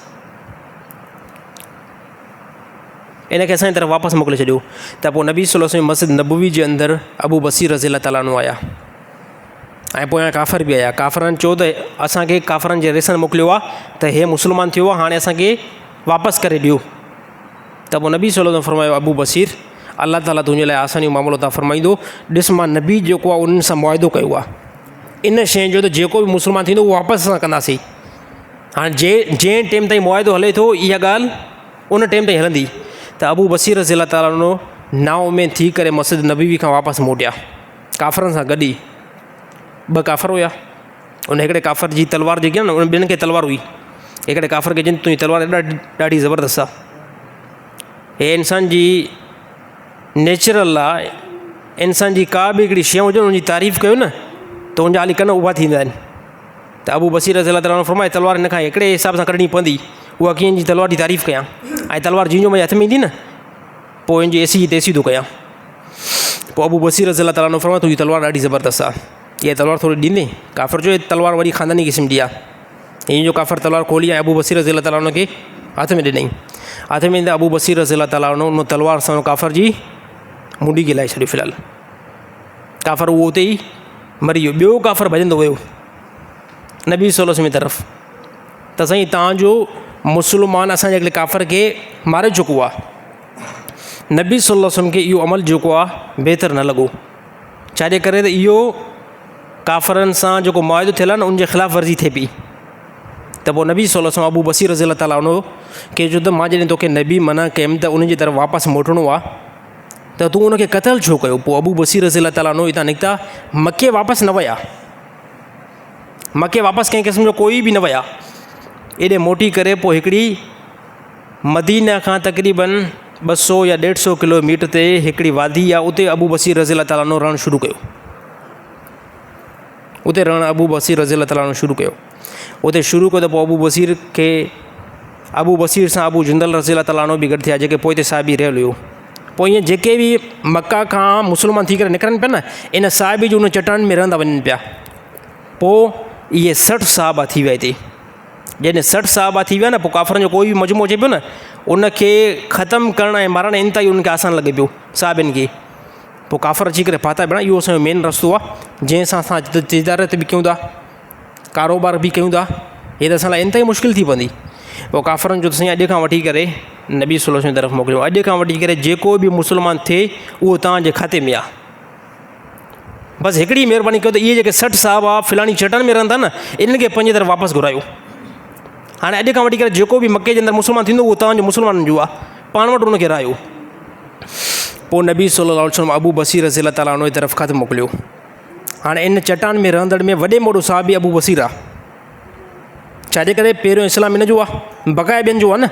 इनखे असांजी तरफ़ वापसि मोकिले छॾियो। त पोइ नबी सल्लल्लाहु अलैहि वसल्लम मस्जिद नबवी जे अंदरि अबू बसीर रज़ियल्लाहु ताला अन्हु आया ऐं पोयां काफ़र बि आया। काफ़रनि चयो त असांखे काफ़रनि जे रिसन मोकिलियो आहे त हे मुस्लमान थियो आहे, हाणे असांखे वापसि करे ॾियो। त पोइ नबी सल्लल्लाहु अलैहि वसल्लम फरमायो अबू बसीर अलाह ताला तुंहिंजे लाइ आसानी मामिलो था फरमाईंदो। ॾिस मां नबी जेको आहे उन्हनि सां मुआदो कयो आहे इन शइ जो त जेको बि मुस्लमान थींदो उहो वापसि असां कंदासीं। हाणे जंहिं टाइम ताईं मुआदो हले थो इहा ॻाल्हि उन टाइम ताईं हलंदी। त अबू बसीर रज़ियल्लाहु ताला अन्हु नाव में थी करे मस्जिद नबवी खां वापसि मोटिया काफ़रनि सां गॾु ई। 2 काफ़र हुया, उन हिकिड़े काफ़र जी तलवार जेकी आहे न उन ॿियनि खे तलवार हुई, हिकिड़े काफ़र खे तुंहिंजी तलवार ॾाढी ज़बरदस्त आहे, हे इंसान जी नेचुरल आहे, इंसान जी का बि हिकिड़ी शइ हुजे उनजी तारीफ़ कयो न त उनजा हाली कन उभा थींदा आहिनि। त अबू बसीर रज़ियल्लाहु ताला अन्हु फरमाए तलवार हिन खां हिकिड़े हिसाब सां कढणी पवंदी, उहा कीअं जी तलवार जी तारीफ़ कयां, ऐं तलवार जीअं मुंहिंजे हथ में ईंदी न पोइ हिनजी एसी जी तेसी थो कयां। पोइ अबू बसीर रज़ियल्लाहु ताला अन्हु फरमाए तुंहिंजी तलवार ॾाढी ज़बरदस्त आहे, इहा तलवार थोरी ॾींदे। काफ़र जो तलवार वरी ख़ानदानी क़िस्म जी आहे। हीअं जो काफ़र तलवार खोली ऐं अबू बसीर रज़ियल्लाहु ताला अन्हु खे हथ में ॾिनई। हथ में ईंदे अबू बसीर रज़ियल्लाहु ताला अन्हु उन तलवार सां काफ़र जी मुंडी खे लाहे छॾियो। फ़िलहालु काफ़र उहो उते ई मरी वियो। ॿियो काफ़र भॼंदो वियो नबी सल्लल्लाहु अलैहि वसल्लम जी तरफ़ त साईं तव्हांजो मुस्लमान असांजे हिकिड़े काफ़र खे मारे चुको आहे। नबी सल्लल्लाहु अलैहि वसल्लम खे इहो अमल जेको आहे बहितर न लॻो। छाजे करे त इहो काफ़रनि सां जेको मुआहिदो थियल आहे न उनजे ख़िलाफ़ वर्ज़ी थिए पई। त पोइ नबी सल्लल्लाहु अलैहि वसल्लम अबू बसीर रज़ी ताला उनो खे जो त मां जॾहिं तोखे नबी मना कयमि त उनजी तरफ़ वापसि मोटणो आहे त तूं उनखे क़तल छो कयो। पोइ अबू बसीर रज़ी ताला उनो हितां निकिता, मके वापसि न विया, मके वापसि कंहिं क़िस्म जो कोई बि न विया। एॾे मोटी करे पोइ हिकिड़ी मदीना खां तक़रीबन 200 या 150 किलोमीटर ते हिकिड़ी वादी आहे, उते अबू बसीर रज़ी ताला उनो रहणु शुरू कयो। उते रहणु अबू बसीर रज़ी ताला उनो शुरू कयो। उते शुरू कयो त पोइ अबू बसीर सां अबू जुंदल रज़ी ताला उनो बि गॾु थिया, जेके पोइ हिते साहिबी रहियल हुयो। पोइ ईअं जेके बि मक्का खां मुस्लमान थी करे निकिरनि पिया न, इन साहिबी जो उन चट्टान में रहंदा वञनि पिया। पोइ इहे 60 साहिबा थी विया हिते। जॾहिं 60 साहिबा थी विया न, पोइ काफ़रनि जो कोई बि मजमो अचे पियो न, उनखे ख़तमु करणु ऐं मारणु इंतिहाई उनखे आसानु लॻे पियो साहिबनि खे। पोइ काफ़र अची करे पाता भेण इहो असांजो मेन रस्तो आहे, जंहिंसां असां तिजारत बि कयूं था, कारोबार बि कयूं था, हे त असां लाइ इंतिहाई मुश्किल थी पवंदी। पोइ काफ़रनि जो त साईं अॼु खां वठी करे नबी सल्लल्लाहु अलैहि वसल्लम जी तरफ़ मोकिलियो, अॼु खां वठी करे जेको बि मुस्लमान थिए उहो तव्हांजे खाते में आहे। बसि हिकिड़ी महिरबानी कयो त इहे जेके 60 साहिबा फ़िलाणी चट्टान में रहंदा न, इन्हनि खे पंहिंजी तरफ़ वापसि घुरायो। हाणे अॼु खां वठी करे जेको बि मके जे अंदरि मुस्लमान थींदो उहो तव्हांजो मुस्लमाननि जो आहे, पाण वटि उनखे रहायो। पोइ नबी सल्लल्लाहु अलैहि वसल्लम अबू बसीर रज़ी ताला उन जी तरफ़ ख़त मोकिलियो। हाणे इन चट्टान में रहंदड़ में वॾे मोटो साहिबी अबू बसीर आहे, छाजे करे पहिरियों इस्लाम इन जो आहे, बक़ाया ॿियनि जो आहे न।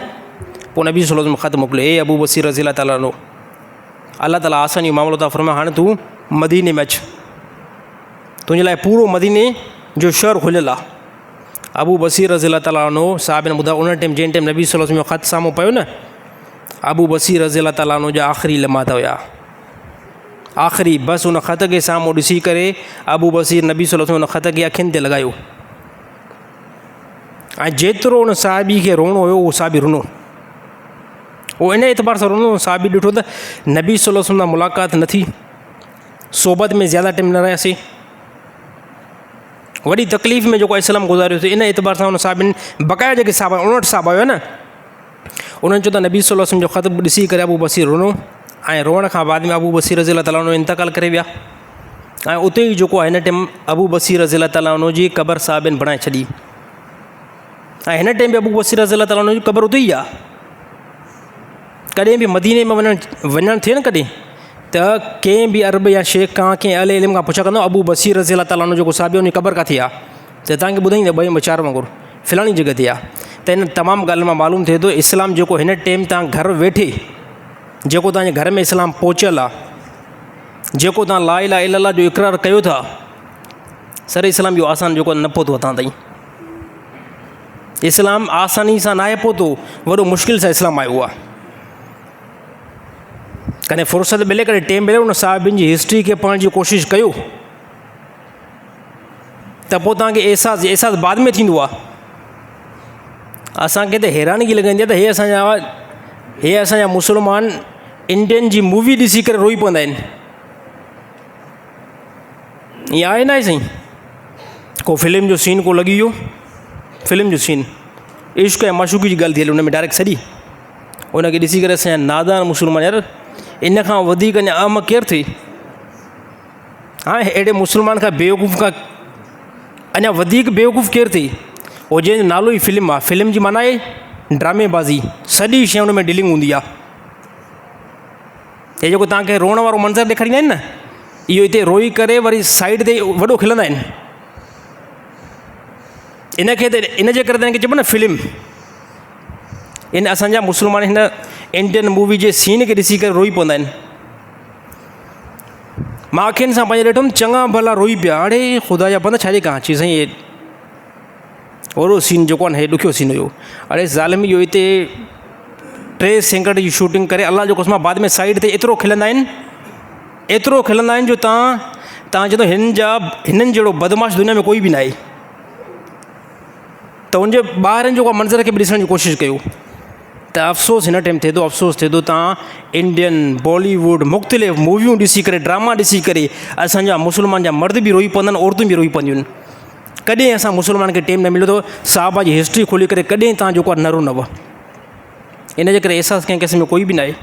पोइ नबी सल्लल्लाहु अलैहि वसल्लम ख़त मोकिलियो, ए अबू बसीर रज़ी ताला उनो, अलाह ताला आसानी मामिलो था फरमाए, हाणे तूं मदीने में अचु, तुंहिंजे लाइ पूरो मदीने जो शहर खुलियल आहे। अबू बसीर रज़ी ताला उनो साहिबनि ॿुधायो, उन टाइम जंहिं टाइम नबी सल्लल्लाहु अलैहि वसल्लम जो ख़त साम्हूं पियो न, अबू बसीर रज़ी ताला उनो जा आख़िरी लम्हात हुया, आख़िरी। बसि उन ख़त खे साम्हूं ॾिसी करे अबू बसीर नबी सल्लल्लाहु अलैहि वसल्लम उन ख़त खे अखियुनि ते लॻायो, ऐं जेतिरो उन साहिबी खे रोअणो हुयो उहो साहिबी रुनो। उहो इन एतबार सां रुनो, साहिबी ॾिठो त नबी सल्लल्लाहु अलैहि वसल्लम सां मुलाक़ात न थी, सोबत में ज़्यादा टाइम न रहियासीं, वॾी तकलीफ़ में जेको इस्लाम गुज़ारियोसीं, इन एतबार सां उन साहिबिन बक़ाया जेके साहिबा 59 साहिबा हुया न, उन्हनि चयो त नबी सल्लल्लाहु अलैहि वसल्लम जो ख़त ॾिसी करे अबू बसीर रुनो, ऐं रोअण खां बाद में अबू बसीर रज़ी ताला उनो इंतकाल करे विया। ऐं उते ई जेको आहे हिन टाइम अबू बसीर रज़ी ताला उनो जी क़बर साहिबिन बणाए छॾी, ऐं हिन टाइम बि अबू बसीर रज़ी ताला उनो जी क़बर उते ई आहे। कॾहिं बि मदीने में वञणु थिए न कॾहिं, त कंहिं बि अरब या शेख खां कंहिं अहले इल्म खां पुछा कंदो अबू बसीर रज़ी ताला उनो जेको साहिबी उन जी क़बर किथे आहे, त तव्हांखे ॿुधाईंदो 2 4 वांगुरु फ़िलाणी जॻह ते आहे। त इन तमामु ॻाल्हि मां मालूम थिए थो इस्लाम जेको हिन टाइम तव्हां घर वेठे जेको तव्हांजे घर में इस्लाम पहुचियल आहे, जेको तव्हां ला इलाहा इल्लल्लाह जो इक़रार कयो था, सर इस्लाम जो आसान जेको न पहुतो आहे तव्हां ताईं। इस्लाम आसानी सां न आहे पहुतो, वॾो मुश्किल सां इस्लाम आयो आहे। कॾहिं फ़ुर्सत मिले, कॾहिं टाइम मिले, उन साहिबिन जी हिस्ट्री खे पढ़ण जी कोशिशि कयो, त पोइ तव्हांखे एहसास बाद में थींदो आहे। असांखे त हैरानगी लॻंदी आहे त हे असांजा मुस्लमान इंडियन जी मूवी ॾिसी करे रोई पवंदा आहिनि। ईअं आहे न आहे साईं, को फिल्म जो सीन को लॻी वियो, फिल्म जो सीन इश्क ऐं मशूक़ी जी ॻाल्हि थी हली, उन में डायरेक्ट सॼी उनखे ॾिसी करे असांजा नादान मुस्लमान, यार इन खां वधीक अञा अहम केरु थिए। हाँ, अहिड़े मुस्लमान खां बेवकूफ़ खां अञा वधीक बेवकूफ़ केरु थिए। उहो जंहिंजो नालो ई फिल्म आहे, फिल्म जी माना आहे ड्रामेबाज़ी, सॼी शइ हुन में डीलिंग हूंदी आहे। हे जेको तव्हांखे रोअण वारो मंज़र ॾेखारींदा आहिनि न, इहो हिते रोई करे वरी साइड ते वॾो खिलंदा आहिनि। इनखे त इनजे करे त हिनखे चइबो न फिल्म। इन असांजा मुस्लमान हिन इंडियन मूवी जे सीन खे ॾिसी करे रोई पवंदा आहिनि। मां अखियुनि सां पंहिंजे ॾिठुमि, चङा भला रोई पिया, अड़े ख़ुदा जा बंदा छाजे कहां चई साईं, हे ओड़ो सीन जेको आहे न, हे ॾुखियो सीन हुयो। अड़े ज़ालिम, इहो हिते 3 सेकंड जी शूटिंग करे अलाह जो कसम बाद में साइड ते एतिरो खिलंदा आहिनि, एतिरो खिलंदा आहिनि जो तव्हां चवंदो हिननि जहिड़ो बदमाश दुनिया में कोई बि न आहे। त उनजे ॿारनि जेको मंज़र खे बि ॾिसण जी कोशिशि कयो। त अफ़सोस हिन टाइम थिए थो, अफ़सोस थिए थो, तव्हां इंडियन बॉलीवुड मुख़्तलिफ़ मूवियूं ॾिसी करे, ड्रामा ॾिसी करे असांजा मुस्लमान जा मर्द बि रोई पवंदा आहिनि, औरतूं बि रोई पवंदियूं आहिनि। कॾहिं असां मुस्लमान खे टाइम न मिलियो थो साहबा जी हिस्ट्री खोले करे कॾहिं तव्हां जेको आहे न रुनव। इन जे करे अहसासु कंहिं क़िस्म जो कोई बि न आहे।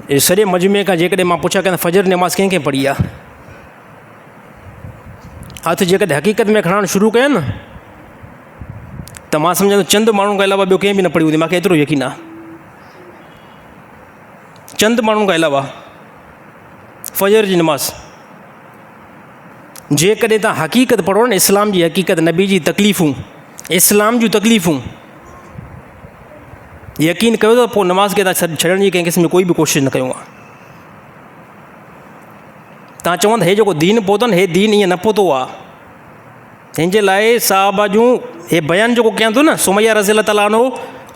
सॼे मजमे खां जेकॾहिं मां पुछां की फजर नमाज़ कंहिंखे पढ़ी आहे, हथ जेकॾहिं हक़ीक़त में खणणु शुरू कया न त मां सम्झंदो चंद माण्हुनि खां अलावा ॿियो कंहिं बि न पढ़ी हूंदी। मूंखे एतिरो यकीन आहे, चंद माण्हुनि खां अलावा फजर जी नमाज़ जेकॾहिं तव्हां हक़ीक़त पढ़ो न, इस्लाम जी हक़ीक़त, नबी जी तकलीफ़ूं, इस्लाम जूं तकलीफ़ूं, यकीन कयो त पोइ नमाज़ खे तव्हां छॾण जी कंहिं क़िस्म जी कोई बि कोशिशि न कयो आहे। तव्हां चवंदा हे जेको दीन पहुतो न, हे दीन ईअं न पहुतो आहे। हिन जे लाइ साहबा जूं हे बयानु जेको कयां थो न, सुमैया रज़ी अल्लाह ताला अन्हु,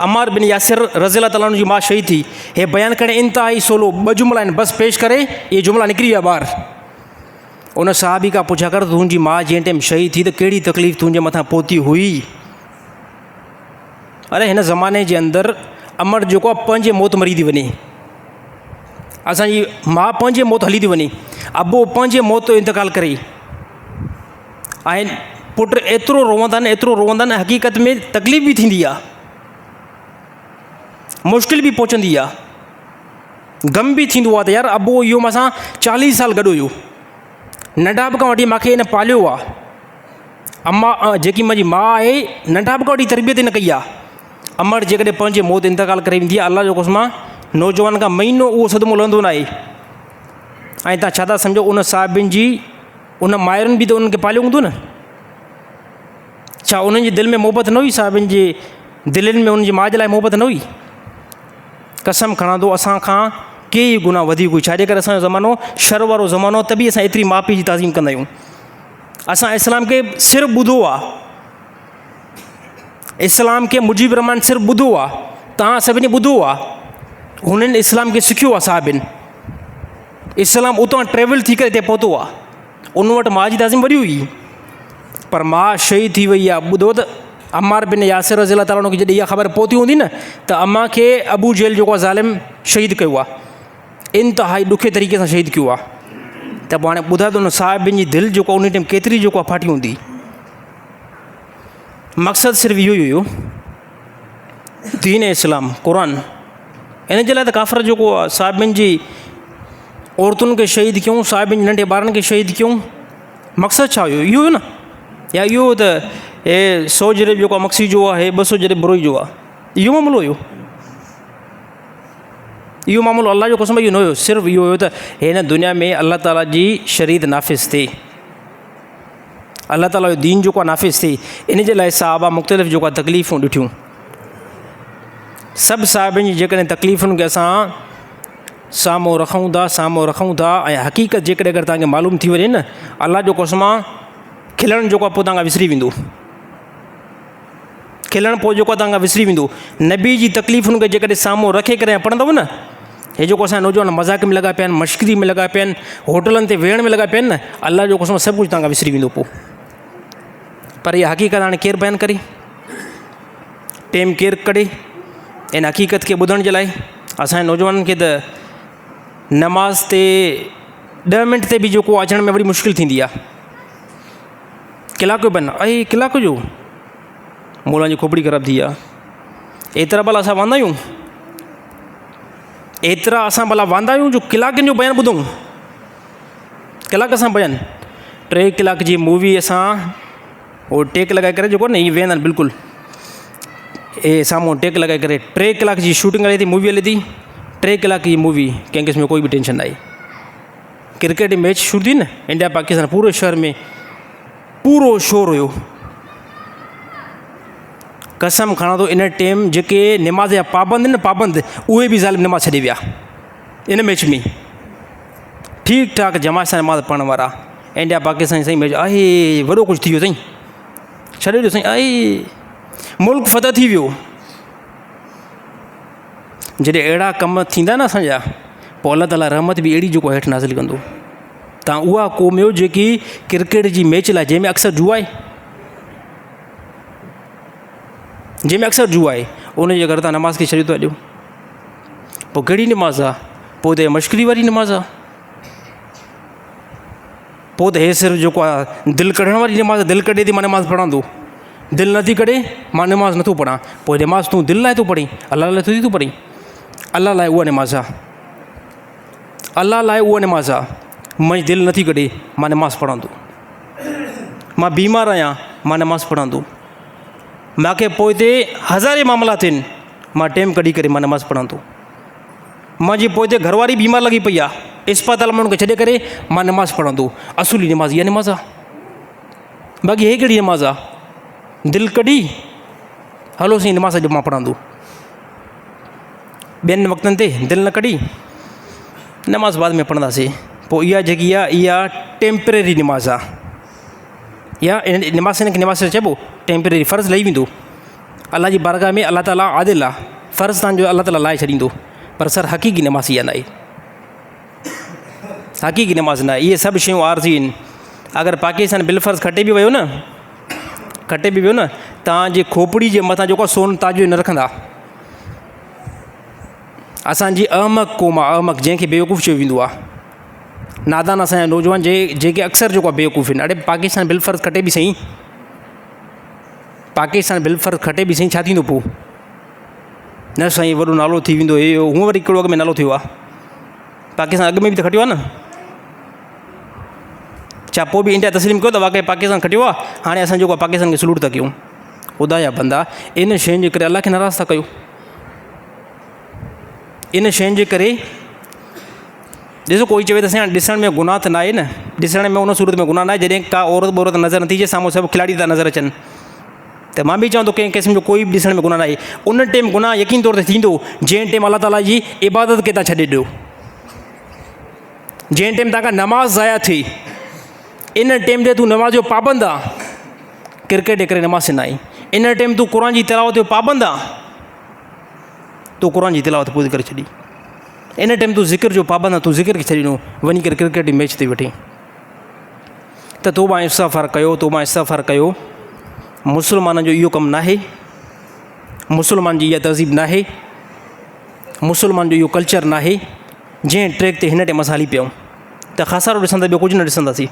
अम्मार बिन यासिर रज़ी अल्लाह ताला अन्हु जी मां शहीद थी, हे बयानु करे इंतिहाई सोलो, ॿ जुमिला आहिनि बसि पेश करे इहे जुमिला निकिरी विया ॿाहिरि। उन साहबी खां पुछा कर तुंहिंजी माउ जंहिं टाइम शहीद थी त कहिड़ी तकलीफ़ तुंहिंजे मथां पहुती हुई। अरे हिन ज़माने जे अंदरि अमर जेको आहे पंहिंजे मौत मरी थी वञे, असांजी माउ पंहिंजे मौत हली थी वञे, अबो पंहिंजे मौत जो इंतकाल करे, ऐं पुट एतिरो रोवंदा आहिनि, एतिरो रोवंदा आहिनि, हक़ीक़त में तकलीफ़ बि थींदी आहे, मुश्किल बि पहुचंदी आहे, ग़म बि थींदो आहे त यार अबो इहो मूंसां 40 साल गॾु हुयो, नंढाप खां वठी मूंखे इन पालियो आहे, अम्मा जेकी मुंहिंजी माउ आहे नंढाप खां वठी तरबियत न कई आहे। अमर जेकॾहिं पंहिंजे मौत इंतकाल करे वेंदी आहे, अलाह जो कसम नौजवान खां महीनो उहो सदमो लहंदो न आहे। ऐं तव्हां छा था सम्झो उन साहिबनि जी उन माइरुनि बि त उन्हनि खे पालियो हूंदो न, छा उन्हनि जी दिलि में मोहबत न हुई, साहिबनि जे दिलनि में उन्हनि जी माउ जे लाइ मोहबत न हुई? कसम खणां थो असां खां कई गुना वधीक हुई, छाजे करे असांजो ज़मानो शर वारो ज़मानो, त बि असां एतिरी माउ पीउ जी ताज़ीम कंदा आहियूं। असां इस्लाम खे सिर्फ़ु ॿुधो आहे, इस्लाम खे मुजीब रहमान सिर्फ़ु ॿुधो आहे, तव्हां सभिनी ॿुधो आहे, हुननि इस्लाम खे सिखियो आहे साहिबनि, इस्लाम उतां ट्रेवल थी करे हिते पहुतो आहे, उन वटि माउ जी ताज़ीम वरी हुई, पर माउ शहीद थी वई आहे। ॿुधो त अम्मार बिन यासिर रज़ी अल्लाह ताला अन्हु खे जॾहिं इहा ख़बर पहुती हूंदी न त अम्मा खे अबू जहल जेको आहे ज़ालिम शहीद कयो आहे, इंतिहाई ॾुखे तरीक़े सां शहीद कयो आहे। त पोइ हाणे ॿुधाए थो न साहिबनि जी दिलि जेको उन टाइम केतिरी जेको आहे फाटी हूंदी। मक़सदु सिर्फ़ु इहो ई हुयो, दीन इस्लाम क़ुरान। इन जे लाइ त काफ़िर जेको आहे साहिबनि जी औरतुनि खे शहीद कयूं, साहिबनि जे नंढे ॿारनि खे शहीद कयूं, मक़सदु छा हुयो? इहो हुयो न, या इहो त हे 100 जरे जेको आहे मक्सी जो आहे, 200 जरे बुरोई जो आहे, इहो मामिलो हुयो? इहो मामिलो अलाह जो कसम इहो न हुयो, सिर्फ़ु इहो हुयो त हिन दुनिया में अलाह ताला जी शरीयत नाफ़िज़ थिए, अलाह ताला जो दीन जेको आहे नाफ़िज़ थिए। इन जे लाइ साहबा मुख़्तलिफ़ जेको आहे तकलीफ़ूं ॾिठियूं। सभु साहिबनि जी जेकॾहिं तकलीफ़ुनि खे असां साम्हूं रखूं था ऐं हक़ीक़त जेकॾहिं अगरि तव्हांखे मालूम थी वञे न, अलाह जो कसम खिलणु जेको आहे पोइ तव्हां खां विसरी वेंदो, खिलणु पोइ जेको आहे तव्हां खां विसरी वेंदो। नबी जी तकलीफ़ुनि खे जेकॾहिं साम्हूं रखे करे पढ़ंदव न, हे जेको असांजा नौजवान मज़ाक में लॻा पिया आहिनि, मश्करी में लॻा पिया आहिनि, होटलनि ते वेहण में लॻा पिया आहिनि न, अलाह जो कसम सभु कुझु तव्हां खां विसरी वेंदो पोइ। पर इहा हक़ीक़त हाणे केरु बयानु करे, टेम केरु कढे इन हक़ीक़त खे ॿुधण जे लाइ? असांजे नौजवाननि खे त नमाज़ ते 10 मिंट ते बि जेको अचण में वरी मुश्किल थींदी आहे, कलाक बन ऐं कलाक जो मोला जी खोपड़ी ख़राबु थी आहे। एतिरा भला असां वांदा आहियूं, एतिरा असां भला वांदा आहियूं जो कलाकनि जो बयानु ॿुधूं, कलाक असां बयानु 3 कलाक जी मूवी असां उहो टेक लॻाए करे जेको न हीअं वेहंदा आहिनि बिल्कुलु, ए साम्हूं टेक लॻाए करे 3 कलाक जी शूटिंग हले थी, मूवी हले थी, 3 कलाक जी मूवी, कंहिं क़िस्म में कोई बि टेंशन न आहे। क्रिकेट मैच शुरू थी न, इंडिया पाकिस्तान, पूरे शहर में पूरो शोर हुयो। कसम खणां थो इन टाइम जेके नमाज़ जा पाबंद आहिनि न, पाबंद, उहे बि ज़ालिम नमाज़ छॾे विया इन मैच में। ठीकु ठाक जमात सां नमाज़ पढ़ण वारा, इंडिया पाकिस्तान साईं मैच आहे, वॾो कुझु थी वियो साईं, छॾे ॾियो साईं, आहे मुल्क फतह थी वियो। जॾहिं अहिड़ा कम थींदा न असांजा, पोइ अलाह ताला रहमत बि अहिड़ी जेको हेठि नाज़िल कंदो। तव्हां उहा क़ौम हुयो जेकी क्रिकेट जी मैच लाइ, जंहिंमें अक्सर जुआ आहे, उनजे घर तव्हां नमाज़ खे छॾे था ॾियो। पोइ कहिड़ी नमाज़ आहे? पोइ त मश्करी वारी नमाज़ आहे, पोइ त हे सिर्फ़ु जेको आहे दिलि कढण वारी नमाज़, दिलि कढे थी मां नमाज़ पढ़ंदो, दिलि नथी कढे मां नमाज़ नथो पढ़ां। पोइ नमाज़ तूं दिलि लाइ थो पढ़ी, अलाह लाइ थोरी थो पढ़ी, अलाह लाइ उहा नमाज़ आहे। अल्लाह लाइ उहा नमाज़ आहे। मुंहिंजी दिलि नथी कढे, मां नमाज़ पढ़ां थो। मां बीमार आहियां, मां नमाज़ पढ़ां थो। मूंखे पोइ ते हज़ारे मामला थियनि, मां टाइम कढी करे मां नमाज़ पढ़ां थो। मुंहिंजी पोइ ते घरवारी बीमार लॻी पई आहे, इस्पताल माण्हुनि खे छॾे करे मां नमाज़ पढ़ां थो। असुली नमाज़ इहा नमाज़ आहे। बाक़ी हे कहिड़ी नमाज़ आहे? दिलि कढी हलो साईं नमाज़ अॼु मां पढ़ां थो। ॿियनि वक़्तनि ते दिलि न कढी नमाज़ बाद में पढ़ंदासीं। पोइ इहा जेकी आहे इहा टेम्परेरी नमाज़ आहे। या इन नमाज़ हिनखे नमाज़ चइबो टेम्परेरी। फ़र्ज़ु लही वेंदो अलाह जी बारगाह में। अलाह ताला आदिल आहे, फ़र्ज़ु तव्हांजो अलाह ताला लाइ छॾींदो, पर सर हक़ीक़ी नमाज़ इहा न आहे। हक़ीक़ी नमाज़ न आहे। इहे सभु शयूं आरज़ी आहिनि। अगरि पाकिस्तान बिलफ़र्ज़ खटे बि वियो न, तव्हांजी खोपड़ी जे मथां जेको सोन ताजो न रखंदा। असांजी अहमक क़ौम आहे, अहमक जंहिंखे बेवकूफ़ चयो वेंदो आहे। नादान असांजा नौजवान जेके अक्सर जेको आहे बेवकूफ़ आहिनि। अड़े पाकिस्तान बिलफ़र्ज़ खटे बि सही, पाकिस्तान बिलफ़र्ज़ खटे बि सही, छा थींदो पोइ? न साईं वॾो नालो थी वेंदो। हे हूअं वरी कहिड़ो अॻ में नालो थियो आहे? पाकिस्तान अॻ में बि त खटियो आहे न। छा पोइ बि इंडिया तस्लीम कयो त वाक़ई पाकिस्तान खटियो आहे? हाणे असां जेको आहे पाकिस्तान खे सलूट था कयूं। ख़ुदा जा बंदा, इन शयुनि जे करे अलाह खे नाराज़ था कयो। इन शयुनि जे करे ॾिसो, कोई चवे त साईं ॾिसण में गुनाह त न आहे न। ॾिसण में उन सूरत में गुनाह न आहे जॾहिं का औरत बोरत नज़र नथी अचे, साम्हूं सभु खिलाड़ी था नज़र अचनि। त मां बि चवां थो कंहिं क़िस्म जो कोई बि ॾिसण में गुनाह न आहे। उन टाइम गुनाह यकीन तौर ते थींदो जंहिं टाइम अलाह ताला जी इबादत खे तव्हां छॾे ॾियो, जंहिं टाइम तव्हांखां नमाज़ ज़ाया थिए। इन टाइम ते तूं नमाज़ जो पाबंद आहे, क्रिकेट जे करे नमाज़ न आई। इन टाइम तूं क़ुर जी तिलावत जो पाबंद आहे, तूं क़ुर जी तिलावत पूरी करे छॾी। इन टाइम तूं ज़िक्र जो पाबंद आहे, तूं ज़िक्र खे छॾी ॾिनो वञी करे क्रिकेट जी मैच ते वेठी। त तौबा इस्तग़फ़ार कयो, तौबा इस्तग़फ़ार कयो। मुस्लमाननि जो इहो कमु न आहे, मुस्लमान जी इहा तहज़ीब न आहे, मुस्लमान जो इहो कल्चर न आहे। जंहिं ट्रैक ते हिन टाइम असां हली पियूं त ख़सारो ॾिसंदा, ॿियो कुझु न ॾिसंदासीं,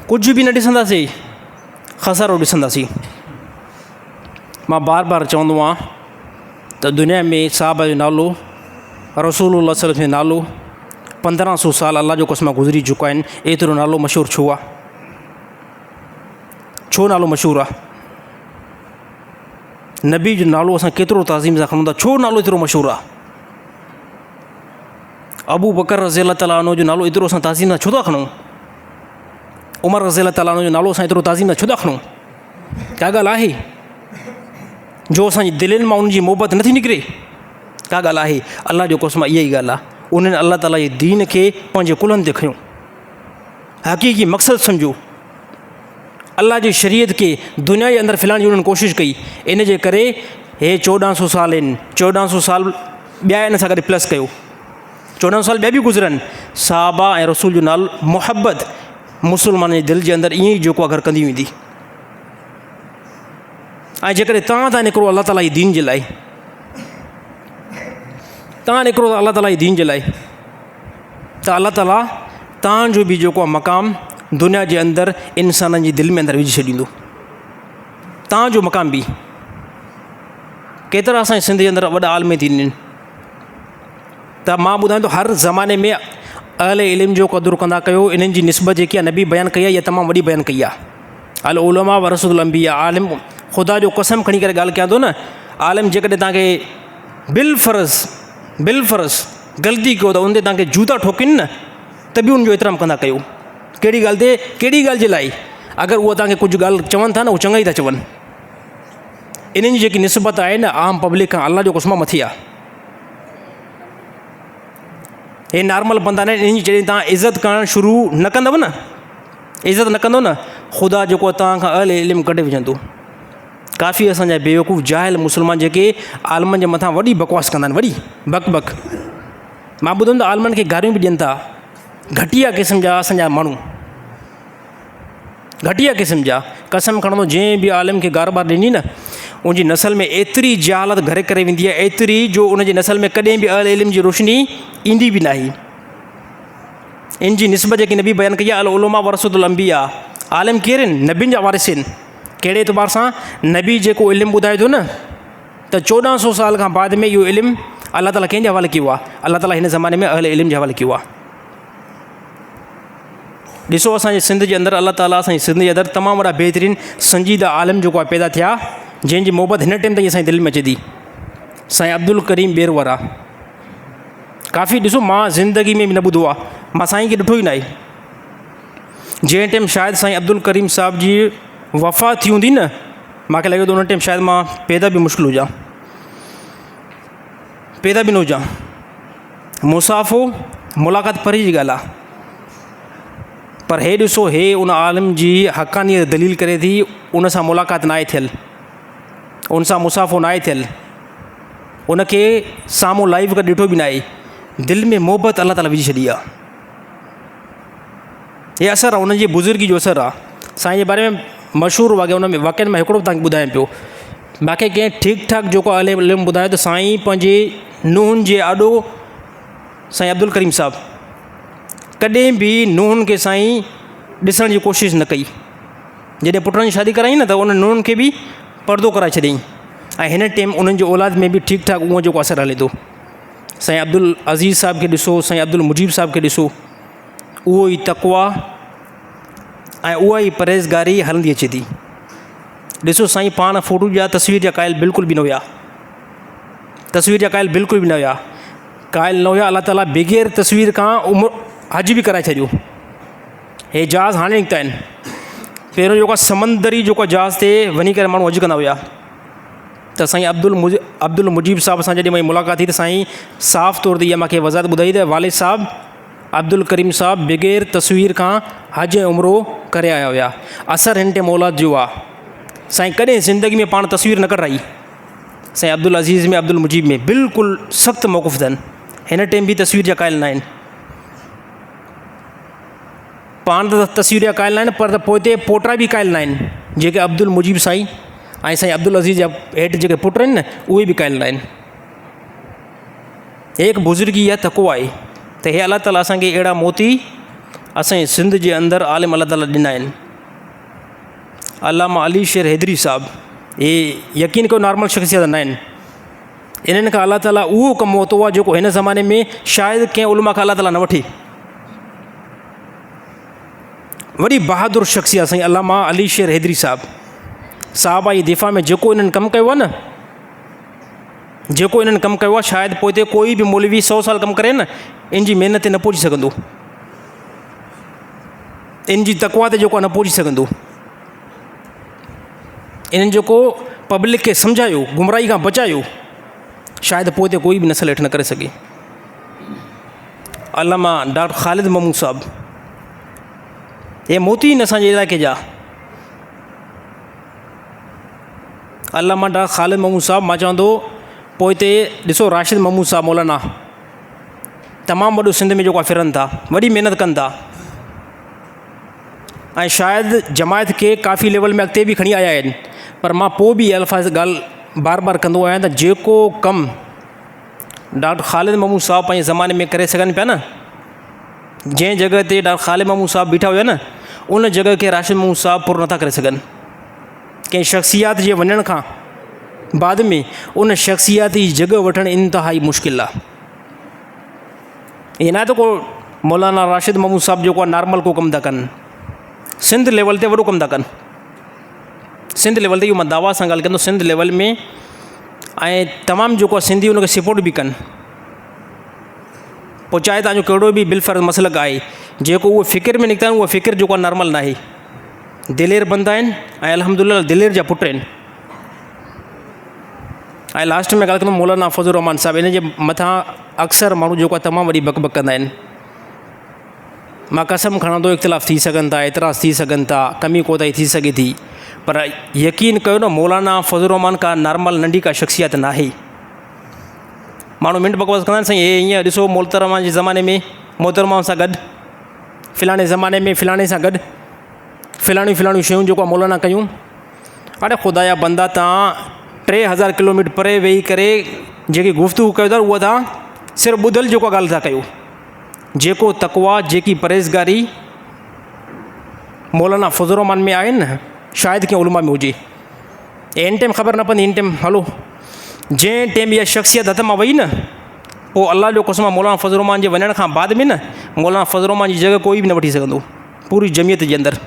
कुझु बि न ॾिसंदासीं, ख़सारो ॾिसंदासीं। मां बार बार चवंदो आहियां त दुनिया में साहब जो नालो, रसूलुल्लाह सल्लल्लाहु अलैहि वसल्लम जो नालो 1500 साल अल्लाह जो कसम गुज़री चुका आहिनि। एतिरो नालो मशहूरु छो आहे? छो नालो मशहूरु आहे? नबी जो नालो असां केतिरो ताज़ीम सां खणूं था, छो नालो एतिरो मशहूरु आहे? अबू बकर रज़ियल्लाहु ताला अन्हु जो नालो एतिरो असां ताज़ीम सां छो था खणूं? उमर रज़ियल्लाहु ताला अन्हु जो नालो असां एतिरो ताज़ीम सां छो था खणूं? का ॻाल्हि आहे जो असांजी दिलनि मां उनजी मोहबत नथी निकिरे? का ॻाल्हि आहे? अलाह जो कसम इहा ई ॻाल्हि आहे। उन्हनि अलाह ताला जे दीन खे पंहिंजे कुल्हनि ते खयो, हक़ीक़ी मक़सदु सम्झो। अलाह जी शरीयत खे दुनिया जे अंदरि फैलाइण जी उन्हनि कोशिशि कई। इन जे करे हे 1400 साल आहिनि, 1400 साल ॿिया इन सां गॾु प्लस कयो, 1400 साल ॿिया बि गुज़रनि। साहबा ऐं रसूल जो नालो मुहबत मुस्लमान जे दिलि जे अंदरि ईअं ई जेको अगरि कंदी वेंदी। ऐं जेकॾहिं तव्हां था निकिरो अलाह ताला जी दीन जे लाइ, तव्हां निकिरो अलाह ताला जी दीन जे लाइ, त अलाह ताला तव्हांजो बि जेको आहे मक़ाम दुनिया जे अंदरि इंसाननि जी दिलि में अंदरि विझी छॾींदो। तव्हांजो मक़ाम बि। केतिरा असांजे सिंध जे अंदरि वॾा आलिम थींदा आहिनि, त मां ॿुधायां थो हर ज़माने में अहले इल्म जो क़दुरु कंदा कयो। इन्हनि जी निस्बत जेकी आहे नबी बयानु कई आहे, इहा तमामु वॾी बयानु कई आहे। अल उलमा वरसतुल अंबिया। आलिम, ख़ुदा जो कसम खणी करे ॻाल्हि कयां थो न, आलिम जेकॾहिं तव्हांखे बिलफ़र्ज़ ग़लती कयो त उन ते तव्हांखे जूता ठोकिन न, त बि उनजो एतिराम कंदा कयो। कहिड़ी ॻाल्हि ते? कहिड़ी ॻाल्हि जे लाइ? अगरि उहा तव्हांखे कुझु ॻाल्हि चवनि था न, उहो चङा ई था चवनि। इन्हनि जी जेकी निस्बत आहे न आम पब्लिक खां, अलाह जो कसम मथे आहे। हे नॉर्मल बंदा न आहिनि। इन्हनि जी जॾहिं तव्हां इज़त करणु शुरू न कंदव न, इज़त न कंदव न, ख़ुदा जेको आहे तव्हां खां अहले इल्म कढे विझंदो। काफ़ी असांजा बेवकूफ़ जाहिल मुस्लमान जेके आलमनि जे मथां वॾी बकवास कंदा आहिनि, वॾी बक। मां ॿुधंदो त आलमनि खे गारियूं बि ॾियनि था। घटिया क़िस्म जा असांजा माण्हू, घटिया क़िस्म जा। कसम खणंदो जंहिं बि आलिम खे गार बार ॾिनी न, उनजी नसल में एतिरी जहालत घरे करे वेंदी आहे, एतिरी जो उनजी नसल में कॾहिं बि अहले इल्म जी रोशनी ईंदी बि न आहे। इन जी निस्बत जेकी नबी बयानु कई आहे, अल उलमा वरसतुल अंबिया। आलिम केरु आहिनि? नबियुनि जा वारिस आहिनि। कहिड़े एतबार सां? नबी जेको इल्मु ॿुधाए थो न, त 1400 साल खां बाद में इहो इल्मु अल्लाह ताला कंहिंजे हवाले कयो आहे? अल्लाह ताला हिन ज़माने में अहल इल्म जे हवाले कयो आहे। ॾिसो असांजे सिंध जे अंदरि अल्लाह ताला असांजी सिंध जे अंदरि तमामु वॾा बहितरीनु संजीदा आलिम जेको आहे पैदा थिया, जंहिंजी मोहबत हिन टाइम ताईं असांजी दिलि में अचे थी। साईं अब्दुल करीम बेरवर आहे। काफ़ी ॾिसो मां ज़िंदगी में बि न ॿुधो आहे, मां साईं खे ॾिठो ई न आहे। जंहिं टाइम शायदि साईं अब्दुल करीम साहिब जी वफ़ात थी हूंदी न, मूंखे लॻे थो उन टाइम शायदि मां पैदा बि मुश्किल हुजां, पैदा बि न हुजां। मुसाफ़ो मुलाक़ात परे जी ॻाल्हि आहे, पर हे ॾिसो हे उन आलिम जी हक़ानियत दलील करे थी, उन सां मुलाक़ात न आहे थियल, उन सां मुसाफ़ो न आहे थियल, उनखे साम्हूं लाइव करे ॾिठो बि न आहे, दिलि में मोहबत अल्लाह ताला विझी छॾी आहे। हे असरु आहे उनजी बुज़ुर्गी जो असरु आहे। साईं जे बारे में मशहूरु वाक़िया उन में वाक़िअनि में हिकिड़ो तव्हांखे ॿुधायां पियो। मूंखे कंहिं ठीकु ठाक जेको आलिम इल्मु ॿुधायो त साईं पंहिंजे नुंहनि जे आॾो साईं अब्दुल करीम साहिबु कॾहिं बि नुंहनि खे साईं ॾिसण जी कोशिशि न कई। जॾहिं पुटनि जी शादी कराई न त उन नुंहनि खे बि पर्दो कराए छॾियईं, ऐं हिन टाइम उन्हनि जो औलाद में बि ठीकु ठाक उहो जेको असरु हले थो। साईं अब्दुल अज़ीज़ साहिब खे ॾिसो, साईं अब्दुल मुजीब साहिब खे ॾिसो, उहो ई तक़वा ऐं उहा ई परहेज़गारी हलंदी अचे थी। ॾिसो साईं पाण फ़ोटू जा तस्वीर जा क़ाइल बिल्कुलु बि न हुया, तस्वीर जा क़ाइल बिल्कुलु बि न हुया, क़ाइल न हुया। अल्लाह ताला बग़ैर तस्वीर खां हज बि कराए छॾियो। हे जहाज़ हाणे निकिता आहिनि, पहिरियों जेको आहे समंदरी जेको जहाज़ ते वञी करे माण्हू हज कंदा हुया। त साईं अब्दुल मुजीब साहिब सां जॾहिं मुंहिंजी मुलाक़ात थी त साईं साफ़ तौर ते इहा मूंखे वज़ाहत ॿुधाई त वालिद साहिबु अब्दुल करीम साहिबु बग़ैर तस्वीर खां हज ऐं उमिरो करे आया हुया। असरु हिन टाइम औलाद जो आहे। साईं कॾहिं ज़िंदगी में पाण तस्वीर न कढाई। साईं अब्दुल अज़ीज़ में अब्दुल मुजीब में बिल्कुलु सख़्तु मौक़ुफ़ अथनि। हिन टाइम बि तस्वीर जा क़ाइल न आहिनि, पाण त तस्वीर जा क़ाइल न आहिनि, पर पोइ हिते पोटा बि क़ाइल न आहिनि। जेके अब्दुल मुजीब साईं ऐं साईं अब्दुल अज़ीज़ जा हेठि जेके पुट आहिनि न, उहे बि क़ाइल न आहिनि। हे हिकु बुज़ुर्गी आहे, तक़वा आहे। त हे अल्लाह ताला असांखे अहिड़ा मोती असांजे सिंध जे अंदरि आलिम अल्लाह ताला ॾिना आहिनि। अल्लामा अली शेर हैदरी साहिबु, हे यकीन कयो नॉर्मल शख़्सियत न आहिनि। इन्हनि खां अल्लाह ताला उहो कमु वरितो आहे जेको हिन ज़माने में शायदि कंहिं उलमा खां अल्लाह ताला न वठे। वॾी बहादुर शख़्सियत साईं अल्लामा अली शेर हैदरी साहिबु, साहबा जी दिफ़ा में जेको इन्हनि कमु कयो आहे न, जेको इन्हनि कमु कयो आहे, शायदि पोइ हिते कोई बि मौलवी 100 साल कमु करे न, इन जी महिनत ते न पहुची सघंदो, इन जी तक़वा ते जेको आहे न पहुची सघंदो। इन्हनि जेको पब्लिक खे सम्झायो, गुमराही खां बचायो, शायदि पोइ हिते कोई बि नसल हेठि न करे सघे। अल्लामा डॉक्टर ख़ालिद महमूद साहिबु, हे मोती आहिनि असांजे इलाइक़े जा। अल्लामा डॉक्टर ख़ालिद महमूद साहिबु, मां चवंदो पोइ हिते ॾिसो राशिद महमूद साहिबु मौलाना तमामु वॾो सिंध में जेको आहे फिरनि था, वॾी महिनत कनि था, ऐं शायदि जमायत खे काफ़ी लेवल में अॻिते बि खणी आया आहिनि। पर मां पोइ बि अल्फाज़ ॻाल्हि बार बार कंदो आहियां त जेको कमु डॉक्टर ख़ालिद महमूद साहिबु पंहिंजे ज़माने में करे सघनि पिया न, जंहिं जॻह ते डॉक्टर ख़ालिद महमूद साहिबु बीठा हुया न, उन जॻह खे राशिद महमूद साहिबु पूरो नथा करे सघनि। कंहिं शख़्सियात जे वञण खां बाद में उन शख़्सियात जी जॻह वठणु इंतिहाई मुश्किल आहे। ईअं न आहे त को मौलाना राशिद महमूद साहिबु जेको आहे नॉर्मल को कमु था कनि, सिंध लेवल ते वॾो कमु था कनि। सिंध लेवल ते इहो मां दावा सां ॻाल्हि कंदो, सिंध लेवल में, ऐं तमामु जेको आहे सिंधी उनखे सपोर्ट बि कनि। पोइ चाहे तव्हांजो कहिड़ो बि बिलफर्ज़ मसलक आहे, जेको उहो फ़िक्र में निकिता आहिनि, उहा फ़िक्र जेको आहे नॉर्मल न आहे। दिलेर बंदा आहिनि ऐं अल्हम्दुलिल्लाह दिलेर जा पुट आहिनि। ऐं लास्ट में ॻाल्हि कंदुमि मौलाना फज़लुर रहमान साहिबु, इन जे मथां अक्सर माण्हू जेको आहे तमामु वॾी बक कंदा आहिनि। मां कसम खणंदो, इख़्तिलाफ़ थी सघनि था, एतिराज़ थी सघनि था, कमी कोताही थी सघे थी, पर यकीन कयो न मौलाना फज़लुर रहमान का नॉर्मल नंढी का शख़्सियत न आहे। माण्हू मिंट बकवास कंदा आहिनि, साईं हे हीअं ॾिसो मोहतरमा जे ज़माने में मोहतरमा सां गॾु, फ़लाणे ज़माने में फ़लाणे सां गॾु फ़लाणियूं शयूं जेको आहे मौलाना कयूं। अड़े ख़ुदा जा बंदा, तव्हां 3000 किलोमीटर परे वेही करे जेकी गुफ़्तगू कयो था, उहा तव्हां सिर्फ़ु ॿुधल जेको ॻाल्हि था कयो। जेको तक़वा, जेकी परहेज़गारी मौलाना फज़लुर रहमान में आहे न, शायदि कंहिं उलमा में हुजे। इन टाइम ख़बर न पवंदी, इन टाइम हलो, जंहिं टाइम इहा शख़्सियत हथ मां वई न, पोइ अल्लाह जो कसम मौलाना फज़ल रहमान जे वञण खां बाद में न मौलाना फज़ल रहमान जी जॻह कोई बि न वठी सघंदो पूरी जमियत जे अंदरि।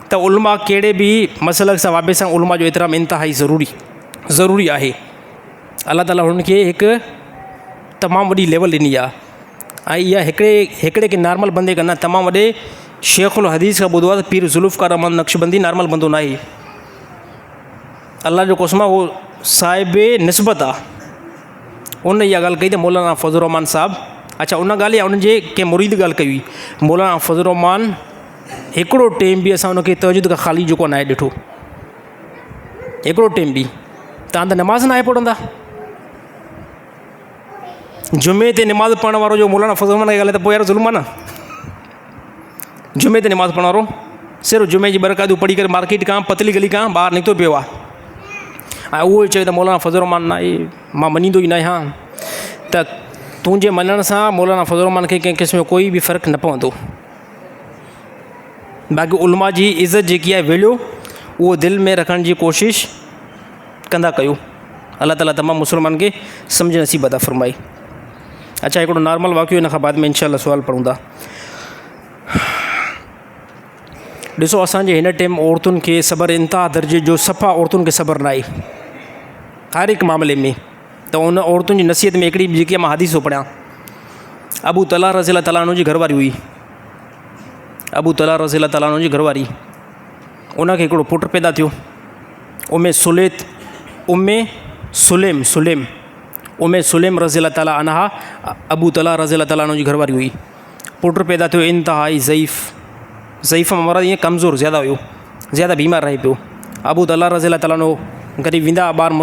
त उलमा कहिड़े बि मसइले सां वाबे सां उलमा जो एतिराम इंतिहाई ज़रूरी आहे। अल्लाह ताला हुननि खे हिकु तमामु वॾी लेवल ॾिनी आहे ऐं इहा हिकिड़े के नॉर्मल बंदे खां न तमामु वॾे शेखुल हदीस खां ॿुधो आहे त पीर ज़ुल्फ़कार रहमान नक्शबंदी नॉर्मल बंदो न आहे। अल्लाह जो कसम उहो साहिब निस्बत आहे। उन इहा ॻाल्हि कई त मौलाना फज़ल रहमान साहिबु अच्छा उन ॻाल्हि या उन्हनि जे कंहिं मुरीद ॻाल्हि कई हुई मौलाना फज़ल रहमान हिकिड़ो टाइम बि असां उनखे तहजुद खां ख़ाली जेको न आहे ॾिठो हिकिड़ो टाइम बि। तव्हां त नमाज़ न आहे पढ़ंदा जुमे ते नमाज़ पढ़ण वारो जो मौलाना फज़ल रहमान खे ॻाल्हाए त पोइ यार ज़ुल्म आहे न। जुमे ते नमाज़ पढ़ण वारो सिर्फ़ु जुमे जी बरक़ातूं पढ़ी करे मार्केट खां पतली गली खां ॿाहिरि निकितो पियो आहे ऐं उहो चए त मौलाना फज़ल रहमान न आहे मां मञींदो ई न आहियां। त तुंहिंजे मञण सां मौलाना फज़ल रहमान खे कंहिं क़िस्म जो कोई बि फ़र्क़ु न पवंदो। बाक़ी उलमा जी इज़त जेकी आहे वैल्यू उहो दिलि में रखण जी कोशिशि कंदा कयो। अल्लाह ताला तमामु मुस्लमान खे सम्झ नसीब अता फ़रमाए। अच्छा हिकिड़ो नॉर्मल वाक़ियो इन खां बाद में इंशाअल्लाह सुवाल पढ़ूं था। ॾिसो असांजे हिन टाइम औरतुनि खे सब्र इंतिहा दर्जे जो सफ़ा औरतुनि खे सब्र न आहे हर हिकु मामले में। त उन औरतुनि जी नसीहत में हिकिड़ी जेकी मां हदीस थो पढ़ियां अबू तलहा रज़ी अल्लाह ताला जी घरवारी हुई अबू तलहा रज़ी अल्लाह ताला जी घरवारी उनखे हिकिड़ो पुटु पैदा थियो उमे सुलेम रज़ी अल्लाह ताला अनहा अबू तलहा रज़ी अल्लाह ताला जी घरवारी हुई। पुटु पैदा थियो इंतिहाई ज़ईफ़ मरद ईअं कमज़ोर ज़्यादा हुयो ज़्यादा बीमार रहे पियो। अबू तलहा रज़ी अल्लाह ताला ग़रीब वेंदा ॿार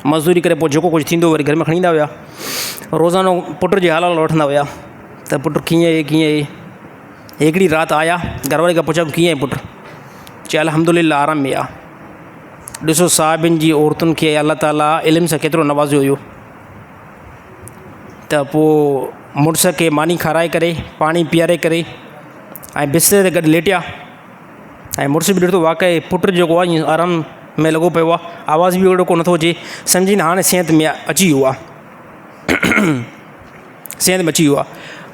मज़दूरी करे पोइ जेको कुझु थींदो वरी घर में खणी ईंदा हुआ रोज़ानो पुट जे हाल वठंदा हुआ त पुटु कीअं आहे। हिकिड़ी राति आया घरवारी खां पुछा कीअं आहे पुटु चए अल्हम्दुलिल्लाह आराम में आहे। ॾिसो साहिबिन जी औरतुनि खे अल्लाह ताला इल्म सां केतिरो नवाज़ियो हुयो। त पोइ मुड़ुस खे मानी खाराए करे पाणी पीआरे करे ऐं बिस्तर ते गॾु लेटिया ऐं मुड़ुस बि ॾिठो वाक़ई पुटु जेको आहे ईअं आराम में लॻो पियो आहे आवाज़ बि अहिड़ो को नथो अचे सम्झी न हाणे सिहत में अची वियो आहे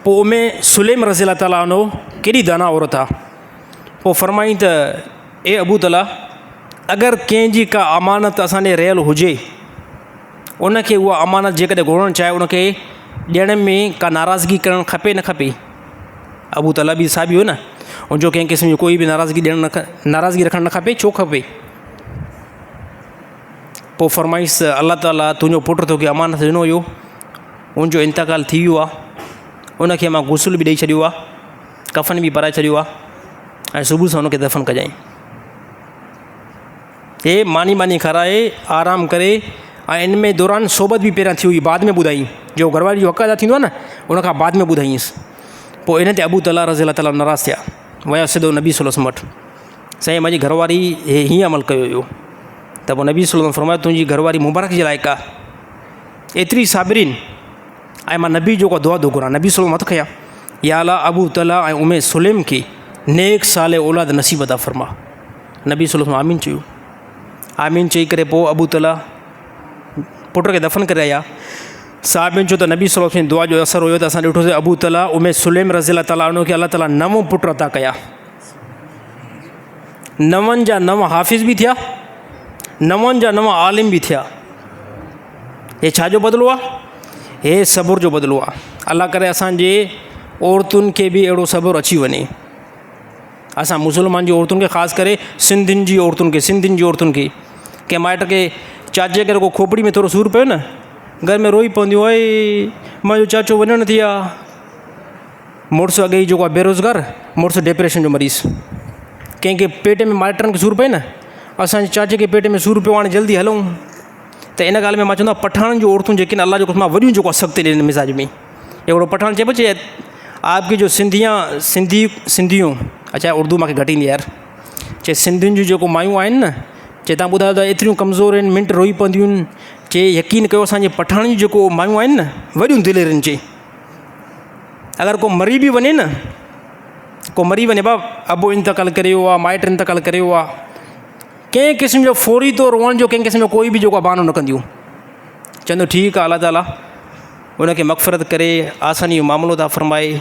पोइ उमे सुलेम रज़ी अल्लाह ताला उनो केॾी दाना औरत आहे। पोइ फरमाई त ए अबू तलहा अगरि कंहिंजी का अमानत असांजे रहियल हुजे उनखे उहा अमानत जेकॾहिं घुरणु चाहे उनखे ॾियण में का नाराज़गी करणु खपे न खपे। अबू तलहा बि साहिबी हो न उनजो कंहिं क़िस्म जी कोई बि नाराज़गी रखणु न खपे छो खपे। पोइ फरमाइश अल्लाह ताला तुंहिंजो पुटु तोखे अमानत ॾिनो हुयो उनजो इंतकाल थी वियो आहे उनखे मां गुसुल बि ॾेई छॾियो आहे कफ़न बि पाराए छॾियो आहे ऐं सुबुह सां उनखे दफ़न कजांइ। हे मानी खाराए आराम करे ऐं इन में दौरान सोबत बि पहिरियां थी हुई बाद में ॿुधाई जो घरवारी जो हक़ अदा थींदो आहे न उनखां बाद में ॿुधाईंसि। पोइ इन ते अबू तलहा रज़ी अल्लाह ताला नाराज़ थिया विया सिधो नबी सल्लल्लाहु अलैहि वसल्लम वटि साईं मुंहिंजी घरवारी हीअं अमल कयो हुयो। त पोइ नबी सल्लल्लाहु अलैहि वसल्लम फरमायो तुंहिंजी घरवारी मुबारक जे लाइक़ु आहे एतिरी साबिरीन ऐं मां नबी जेको दुआ थो घुरां नबी सल्लल्लाहु मत कया या अला अबू तलहा ऐं उमे सुलेम खे नेक साले औलाद नसीब अता फरमा। नबी सल्लल्लाहु आमीन चयो आमीन चई करे पोइ अबू तलहा पुट खे दफ़न करे आया। साहिबिन चयो त नबी सल्लल्लाहु अलैहि वसल्लम दुआ जो असरु हुयो त असां ॾिठोसीं अबू तलहा उमे सुलेम रज़ी अल्लाह ताला उनखे अल्लाह ताला 9 पुट अता कया 9 जा 9 हाफ़िज़ बि थिया 9 जा 9 आलिम बि थिया। हे छाजो बदिलो आहे हे सब्र जो बदिलो आहे। अल्लाह करे असांजे औरतुनि खे बि अहिड़ो सब्र अची वञे। असां मुस्लमान जी औरतुनि खे ख़ासि करे सिंधियुनि जी औरतुनि खे कंहिं माइट खे चाचे करे को खोपड़ी में थोरो सूरु पियो न घर में रोई पवंदियूं अई मुंहिंजो चाचो वञणु थी आहे। मुड़ुसु अॻे ई जेको आहे बेरोज़गार मुड़ुसु डिप्रेशन जो मरीज़ कंहिंखे पेट में माइटनि खे सूरु पए न असांजे चाचे खे पेट में सूरु पियो हाणे जल्दी हलूं त इन ॻाल्हि में मां चवंदो आहियां पठान जूं औरतूं जेके अल्लाह जो कसम वॾियूं जेको आहे सख़्ती ॾियनि मिज़ाज में हिकिड़ो पठान चइबो चए आपकी जो सिंधियूं अच्छा उर्दू मूंखे घटि ईंदी यार चए सिंधियुनि जूं जेको मायूं आहिनि न चए तव्हां ॿुधायो त एतिरियूं कमज़ोर आहिनि मिंट रोई पवंदियूं आहिनि चए यकीन कयो असांजे पठान जूं जेको मायूं आहिनि न वॾियूं दिलि आहिनि चए अगरि को मरी बि वञे न भाउ अबो इंतकाल करे वियो आहे माइट इंतकाल करे वियो आहे कंहिं क़िस्म जो फौरी तौरु रोअण जो कंहिं क़िस्म जो कोई बि जेको आहे बहानो न कंदियूं चवंदो ठीकु आहे, अलाह ताला उनखे मग़फ़िरत करे आसानी जो मामिलो था फ़रमाए।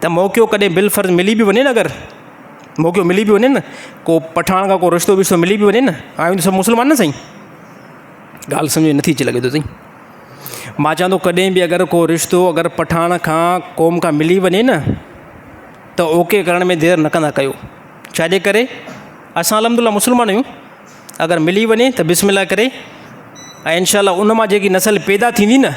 त मौक़ो कॾहिं बिलफ़र्ज़ मिली बि वञे न, अगरि मौक़ो मिली बि वञे न, को पठाण खां को रिश्तो विश्तो मिली बि वञे न, आहियूं त सभु मुस्लमान न साईं, ॻाल्हि सम्झ में नथी अचे लॻे थो साईं। मां चवां थो कॾहिं बि अगरि को रिश्तो अगरि पठाण खां क़ौम खां मिली वञे न, त ओके करण में देरि न कंदा कयो। छाजे करे असां अलहमदुलिल्लाह मुस्लमान आहियूं, अगरि मिली वञे त बिस्मिल्लाह करे, ऐं इनशाअल्लाह उन मां जेकी नसल पैदा थींदी न,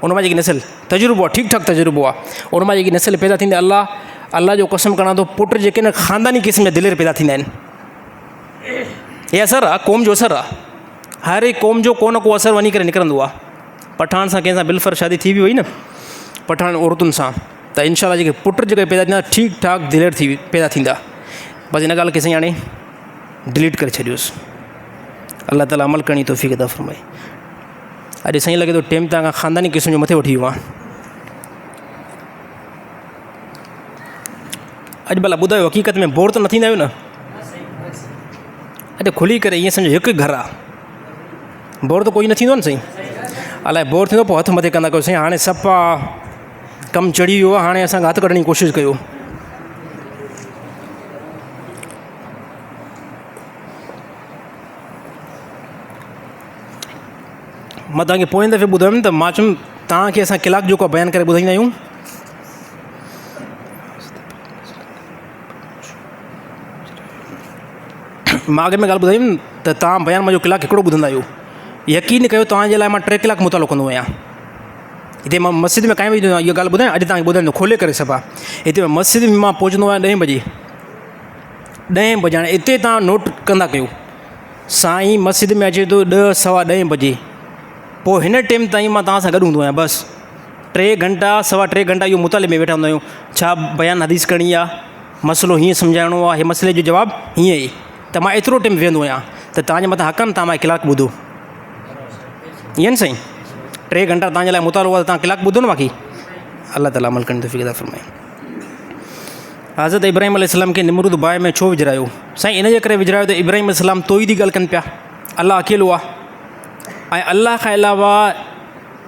उन मां जेकी नसल तजुर्बो आहे, ठीकु ठाकु तजुर्बो आहे, उन मां जेकी नसल पैदा थींदी, अल्लाह जो कसम करणा थो, पुट जेके न ख़ानदानी क़िस्म जा दिलेर पैदा थींदा आहिनि। हे असरु आहे, क़ौम जो असरु आहे, हर हिकु क़ौम जो को न को असरु वञी करे निकिरंदो आहे। पठान सां कंहिंसां बिलफ़र शादी थी बि वई न, पठान औरतुनि सां, त इनशाअल्लाह जेके पुट जेके पैदा थींदा ठीकु ठाकु दिलेर थी पैदा थींदा। बसि इन ॻाल्हि खे साईं हाणे डिलीट करे छॾियोसि। अल्लाह ताला अमल करणी तौफ़ीक़ अता फ़रमाए। अॼु साईं लॻे थो टाइम तव्हां खां ख़ानदानी क़िस्म जो मथे वठी वियो आहे। अॼु भला ॿुधायो हक़ीक़त में बोर त न थींदा आहियो न? अॼु खुली करे ईअं सम्झो हिकु घरु आहे, बोर त कोई न थींदो न साईं। अलाए बोर थींदो पोइ हथु मथे कंदा कयो साईं, हाणे सफ़ा कमु चढ़ी वियो आहे, हाणे असांखे हथु कढण जी कोशिशि कयो। मां तव्हांखे पोइ दफ़े ॿुधायुमि त मां चयुमि तव्हांखे असां कलाक जेको बयानु करे ॿुधाईंदा आहियूं, मां अॻे में ॻाल्हि ॿुधायुमि त तव्हां बयानु मुंहिंजो कलाक हिकिड़ो ॿुधंदा आहियो। यकीन कयो तव्हांजे लाइ मां 3 कलाक मुतालो कंदो आहियां। हिते मां मस्जिद में कांई बि इहा ॻाल्हि ॿुधायां, अॼु तव्हांखे ॿुधाईंदो खोले करे सफ़ा। हिते मस्जिद में मां पहुचंदो आहियां 10 बजे, 10 बजे। हाणे हिते तव्हां नोट कंदा कयो, साईं मस्जिद में अचे थो 10 सवा 10 बजे, पोइ हिन टाइम ताईं मां तव्हां सां गॾु हूंदो आहियां। बसि 3 घंटा सवा 3 घंटा इहो मुताले में वेठा हूंदा आहियूं। छा बयानु हदीस करणी आहे, मसइलो हीअं सम्झाइणो आहे, हे मसइले जो जवाबु हीअं ई, त मां एतिरो टाइम वेहंदो आहियां। त तव्हांजे मथां हक़ आहे, तव्हां मां कलाक ॿुधो, ईअं न साईं। 3 घंटा तव्हांजे लाइ मुतालो आहे, तव्हां कलाक ॿुधो न बाक़ी। अल्लाह ताला अमल करणी तौफ़ीक़ अता फ़रमाए। हज़रत इब्राहिम अलैहिस्सलाम खे निमरूद बाहि में छो विझरायो? साईं इन जे करे विझरायो त इब्राहिम अलैहिस्सलाम तौहीदी ॻाल्हि कनि पिया, अल्लाह अकेलो आहे, ऐं अल्लाह खां अलावा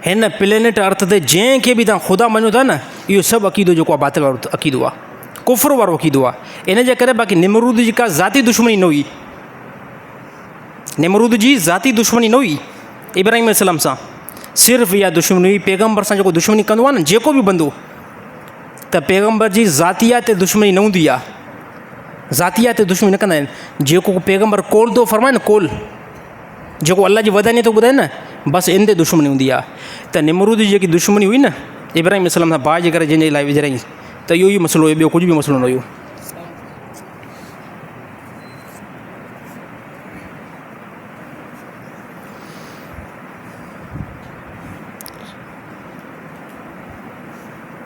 हिन प्लेनेट अर्थ ते जंहिंखे बि तव्हां ख़ुदा मञो था न, इहो सभु अक़ीदो जेको आहे बातिल वारो अक़ीदो आहे, कुफ़र वारो अक़ीदो आहे। इन जे करे बाक़ी निमरूद जी का ज़ाती दुश्मनी न हुई, निमरूद जी ज़ाती दुश्मनी न हुई इब्राहिम अलैहिस्सलाम सां, सिर्फ़ु इहा दुश्मनी हुई पैगम्बर सां जेको दुश्मनी कंदो आहे न, जेको बि बंदो, त पैगम्बर जी ज़ातियात ते दुश्मनी न हूंदी आहे, ज़ातियात ते दुश्मनी न कंदा आहिनि। जेको पैगम्बर कोल थो फरमाए न, कोल जेको अल्लाह जी वधाइने थो ॿुधाए न, बसि इन ते दुश्मनी हूंदी आहे। त निमरूद जी जेकी दुश्मनी हुई न इब्राहिम अलैहिस्सलाम सां बाहि जे करे जंहिंजे लाइ विझराई, त इहो ई मसइलो हुयो, ॿियो कुझु बि मसइलो न हुयो।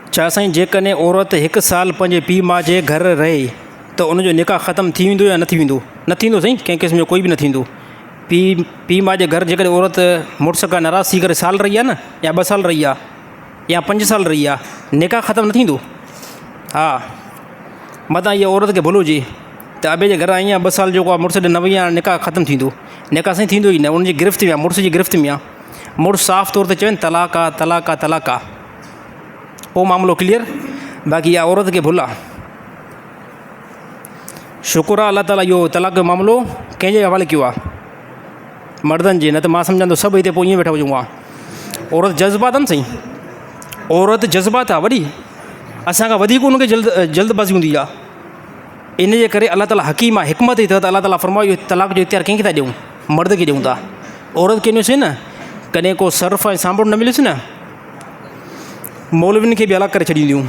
छा साईं जेकॾहिं औरत 1 साल पंहिंजे पीउ माउ जे घर रहे त उनजो निकाह ख़तमु थी वेंदो या न थी वेंदो? न थींदो साईं, कंहिं क़िस्म जो कोई बि न थींदो। पीउ माउ जे घर जेकॾहिं औरत मुड़ुस खां नाराज़ थी करे साल रही आहे न, या 2 साल रही आहे, या 5 साल रही आहे, निकाह ख़तमु न थींदो। हा, मतां इहा औरत खे भुलो हुजे त अबे जे घर आई आहे, 2 साल जेको आहे मुड़ुस ॾे न वई आहे, निकाह ख़तमु थींदो? निकाह साईं थींदो ई न, उनजी गिरफ़्त में आहे, मुड़ुस जी गिरफ़्त में आहे। मुड़ुस साफ़ तौर ते चवनि तलाक आहे, तलाक आहे, तलाक आहे, पोइ मामिलो क्लियर। बाक़ी इहा औरत खे भुल आहे। शुक्र आहे अल्लाह ताला इहो तलाक जो मामिलो कंहिंजे हवाले कयो आहे, मर्दनि जे, न त मां सम्झां थो सभु हिते पोइ ईअं वेठा हुजूं। औरत जज़्बात आहे न साईं, औरत जज़्बात आहे वॾी, असांखां वधीक उनखे जल्दबाज़ी हूंदी आहे। इन जे करे अल्लाह ताला हकीम आहे, हिकमत ई अथव त अल्लाह ताला फरमायो इहो तलाक जो इख़्तियार कंहिंखे था ॾियूं? मर्द खे ॾियूं था। औरत खे ॾियोसीं न, कॾहिं को सर्फ ऐं साबुण न मिलियोसि न, मौलवियुनि खे बि अलॻि करे छॾींदियूं।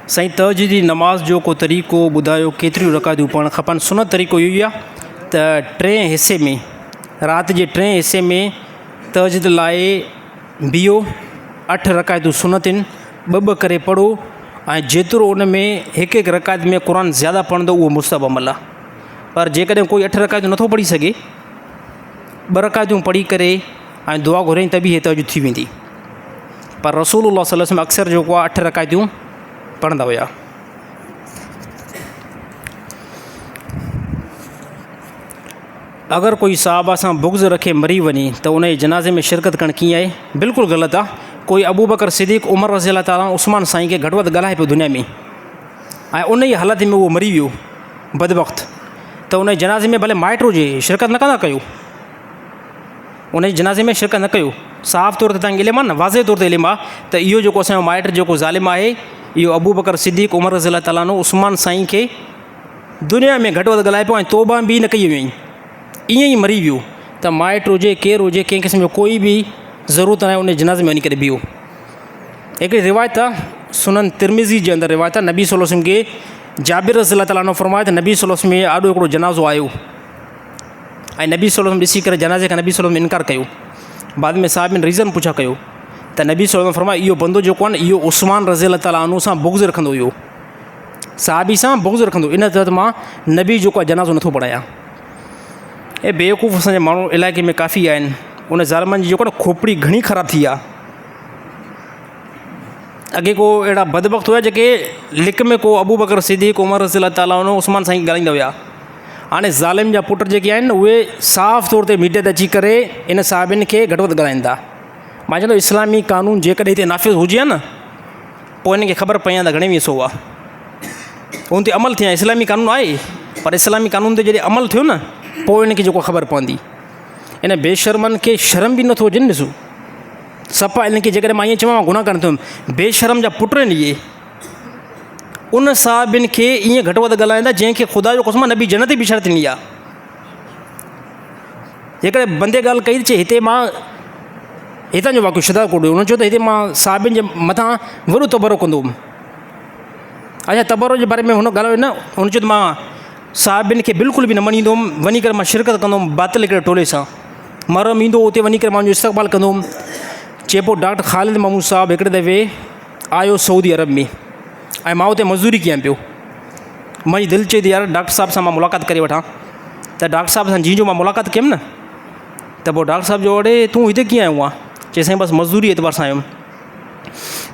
साईं तहज्जुदी नमाज़ जो को तरीक़ो ॿुधायो, केतिरियूं रकातूं पढ़णु खपनि? सुनत तरीक़ो इहो ई आहे त 3 हिसे में, राति जे 3 हिसे में तहज्जुद लाइ बीहो, 8 रकातूं सुनत आहिनि, 2 करे पढ़ो, ऐं जेतिरो उन में हिकु रकात में क़ुर ज़्यादा पढ़ंदो उहो मुस्तहब अमल आहे। पर जेकॾहिं कोई 8 रकातूं नथो पढ़ी सघे, 2 रकातूं पढ़ी करे ऐं दुआ घुराई त बि इहे तहज्जुद थी वेंदी। पर रसूलुल्लाह सल्लल्लाहु अलैहि वसल्लम अक्सर जेको आहे 8 रकातूं पढ़ंदा हुया। अगर कोई साहबा सां बुग़्ज़ रखे मरी वञे त उन जे जनाज़े में शिरकत करणु कीअं आहे? बिल्कुलु ग़लति आहे। कोई अबू बकर सिद्दीक़, उमर रज़ी अल्लाह ताला उस्मान साईं खे घटि वधि ॻाल्हाए पियो दुनिया में, ऐं उन ई हालत में उहो मरी वियो बदबख़्त, त उन जे जनाज़े में भले माइट हुजे शिरकत न कंदा कयो, उन जे जनाज़े में शिरकत न कयो। साफ़ तौर ते तव्हांखे इल्मु आहे न, वाज़े तौर ते इल्मु आहे त इहो जेको असांजो माइट जेको ज़ालिम आहे इहो अबू बकर सिद्दीक़, उमर रज़ी अल्लाह ताला उस्मान साईं खे दुनिया में घटि वधि ॻाल्हाए पियो ऐं तौबा बि न कई हुई, ईअं ई मरी वियो। त माइट हुजे केरु हुजे, कंहिं क़िस्म जो कोई बि ज़रूरत न आहे उन जनाज़े में वञी करे बीहो। हिकिड़ी रिवायत आहे, सुनन तिरमिज़ी जे अंदरि रिवायत आहे, नबी सल्लल्लाहु अलैहि वसल्लम खे जाबिर रज़ी अल्लाह ताला फरमाए त नबी सल्लल्लाहु अलैहि वसल्लम में ॾाढो हिकिड़ो जनाज़ो आयो ऐं नबी सल्लल्लाहु अलैहि वसल्लम ॾिसी करे जनाज़े खां नबी सल्लल्लाहु अलैहि वसल्लम इनकार कयो। बाद में साहिबनि रीज़न पुछा कयो त नबी सल्लल्लाहु अलैहि वसल्लम फरमाए इहो बंदो जेको आहे न इहो उस्मान रज़ी अल्लाह ताला अन्हु सां बुग़्ज़ रखंदो हुयो, साहबी सां बुग़्ज़ रखंदो, इन तरह मां नबी जेको आहे जनाज़ो नथो पढ़ायां। ऐं बेवकूफ़ असांजे माण्हू इलाइक़े में काफ़ी आहिनि, उन ज़ालिमनि जी जेको न खोपड़ी घणी ख़राबु थी आहे। अॻे को अहिड़ा बदबख़्त हुआ जेके लिक में को अबू बकर सिद्दीक़, उमर रज़ी अल्लाह ताला उस्मान साईं ॻाल्हाईंदा हुआ। हाणे ज़ालिम जा पुट जेके आहिनि उहे साफ़ तौर ते मीडिया ते अची करे इन साहिबनि खे घटि वधि ॻाल्हाइनि था। मां चवंदो इस्लामी क़ानून जेकॾहिं हिते नाफ़िज़ हुजे हा न, पोइ हिन खे ख़बर पई आहे त घणे वीह सौ आहे, उन ते अमल थिया। इस्लामी क़ानून आहे पर इस्लामी क़ानून ते जॾहिं अमल थियो न पोइ हिन खे जेको ख़बर पवंदी। इन बेशर्मनि खे शर्म बि नथो अचे न, ॾिसो सफ़ा हिन खे जेकॾहिं मां ईअं चवां गुनाह करणु थो, बेशर्म जा पुट आहिनि इहे, उन साहिबनि खे ईअं घटि वधि ॻाल्हाईंदा जंहिंखे ख़ुदा जो कसम नबी जन्नत बि बिशारत ॾिनी आहे। जेकॾहिं बंदे ॻाल्हि कई चए हिते मां हितां जो वाक़ियो शदा कोड, हुन चयो त हिते मां साहिबनि जे मथां वॾो तबरो कंदो हुउमि। अच्छा तबरो जे बारे में हुन ॻाल्हायो न, हुन चयो त मां साहिबनि खे बिल्कुलु बि न मञींदो हुउमि, वञी करे मां शिरकत कंदो हुउमि बातिल हिकिड़े टोले सां, मरम ईंदो उते वञी करे मां उनजो इस्तक़बाल कंदो हुउमि। चए पोइ डॉक्टर ख़ालिद महमूद साहिबु हिकिड़े दफ़े आयो सऊदी अरब में ऐं मां उते मज़दूरी कयां पियो। मुंहिंजी दिलि चए थी यार डॉक्टर साहिब सां मां मुलाक़ात करे वठां, त डॉक्टर साहिब सां जीअं जो मां मुलाक़ात कयमि न त पोइ डॉक्टर साहिब जो अड़े तूं हिते कीअं आयो आहे? चए साईं बसि मज़दूरी एतबार सां आयुमि।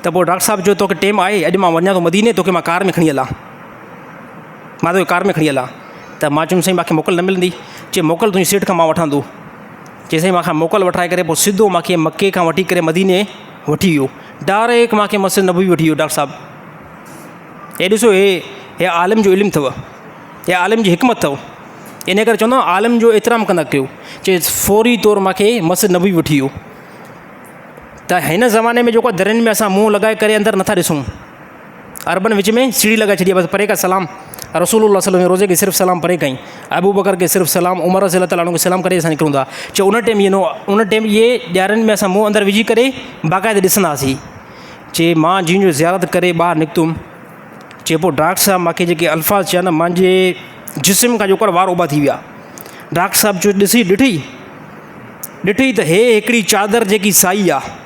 त पोइ डॉक्टर साहिब चयो तोखे टेम आहे, अॼु मां वञा थो मदीने, तोखे मां कार में खणी हलां, मां तोखे कार में खणी हलां। त मां चयुमि साईं मूंखे मोकल न मिलंदी। चए मोकल तुंहिंजी सेठ खां मां वठां थो। चए साईं मूंखां मोकल वठाए करे पोइ सिधो मूंखे मके खां वठी करे मदीने वठी वियो, डायरेक्ट मूंखे मस्जिद नबवी वठी वियो डॉक्टर साहिबु। हे ॾिसो हे आलिम जो इल्मु अथव, हे आलिम जी हिकमत अथव, इन करे चवंदो आलिम जो एतिराम कंदा कयो। चए फौरी तौरु मूंखे मस्जिद नबवी वठी वियो। त हिन ज़माने में जेको दरनि में असां मुंहुं लॻाए करे अंदरि नथा ॾिसूं, अरबन विच में सीढ़ी लॻाए छॾी, बसि परे का सलाम, रसूलुल्लाह सल्लल्लाहु अलैहि वसल्लम रोज़े खे सिर्फ़ु सलाम परे कई, अबू बकर खे सिर्फ़ु सलाम, उमर रज़ी अल्लाह ताला खे सलाम करे असां निकिरूं था। चओ उन टाइम इहे ॾियारनि में असां मुंहुं अंदरि विझी करे बाक़ाइदे ॾिसंदासीं। चए मां जीअं जो ज़ियारत करे ॿाहिरि निकितुमि, चए पोइ डॉक्टर साहिबु मूंखे जेके अल्फाज़ चया न, मुंहिंजे जिस्म खां जेको वार उभा थी विया। डॉक्टर साहिबु चयो ॾिठी त हे हिकिड़ी चादर जेकी साई आहे,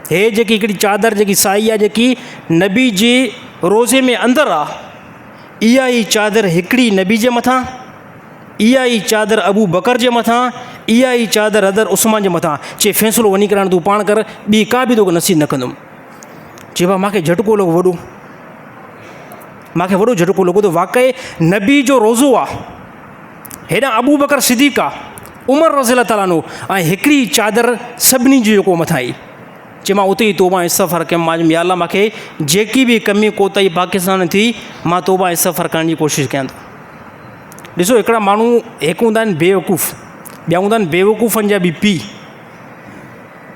हे जेकी हिकिड़ी चादर जेकी साई आहे जेकी नबी जे रोज़े में अंदरि आहे, इहा ई चादर हिकिड़ी नबी जे मथां, इहा ई चादर अबू बकर जे मथां, इहा ई चादर हज़रत उस्मान जे मथां। चए फ़ैसिलो वञी करे तूं पाण कर, ॿी का बि तोखे नसीब न कंदुमि। चए भाउ मूंखे झटको लॻो वॾो, मूंखे वॾो झटको लॻो त वाक़ई नबी जो रोज़ो आहे, हेॾां अबू बकर सिद्दीक़ आहे, उमर रज़ी अल्लाह ताला ऐं हिकिड़ी चादर सभिनी जी जेको मथां आई। चए मां उते ई तौबा इस्तग़फ़ार कयमि, मां या अल्लाह मूंखे जेकी बि कमी कोताही पाकिस्तान थी मां तौबा इस्तग़फ़ार करण जी कोशिशि कयां थो। ॾिसो हिकिड़ा माण्हू हिकु हूंदा आहिनि बेवकूफ़, ॿिया हूंदा आहिनि बेवकूफ़नि जा बि पीउ,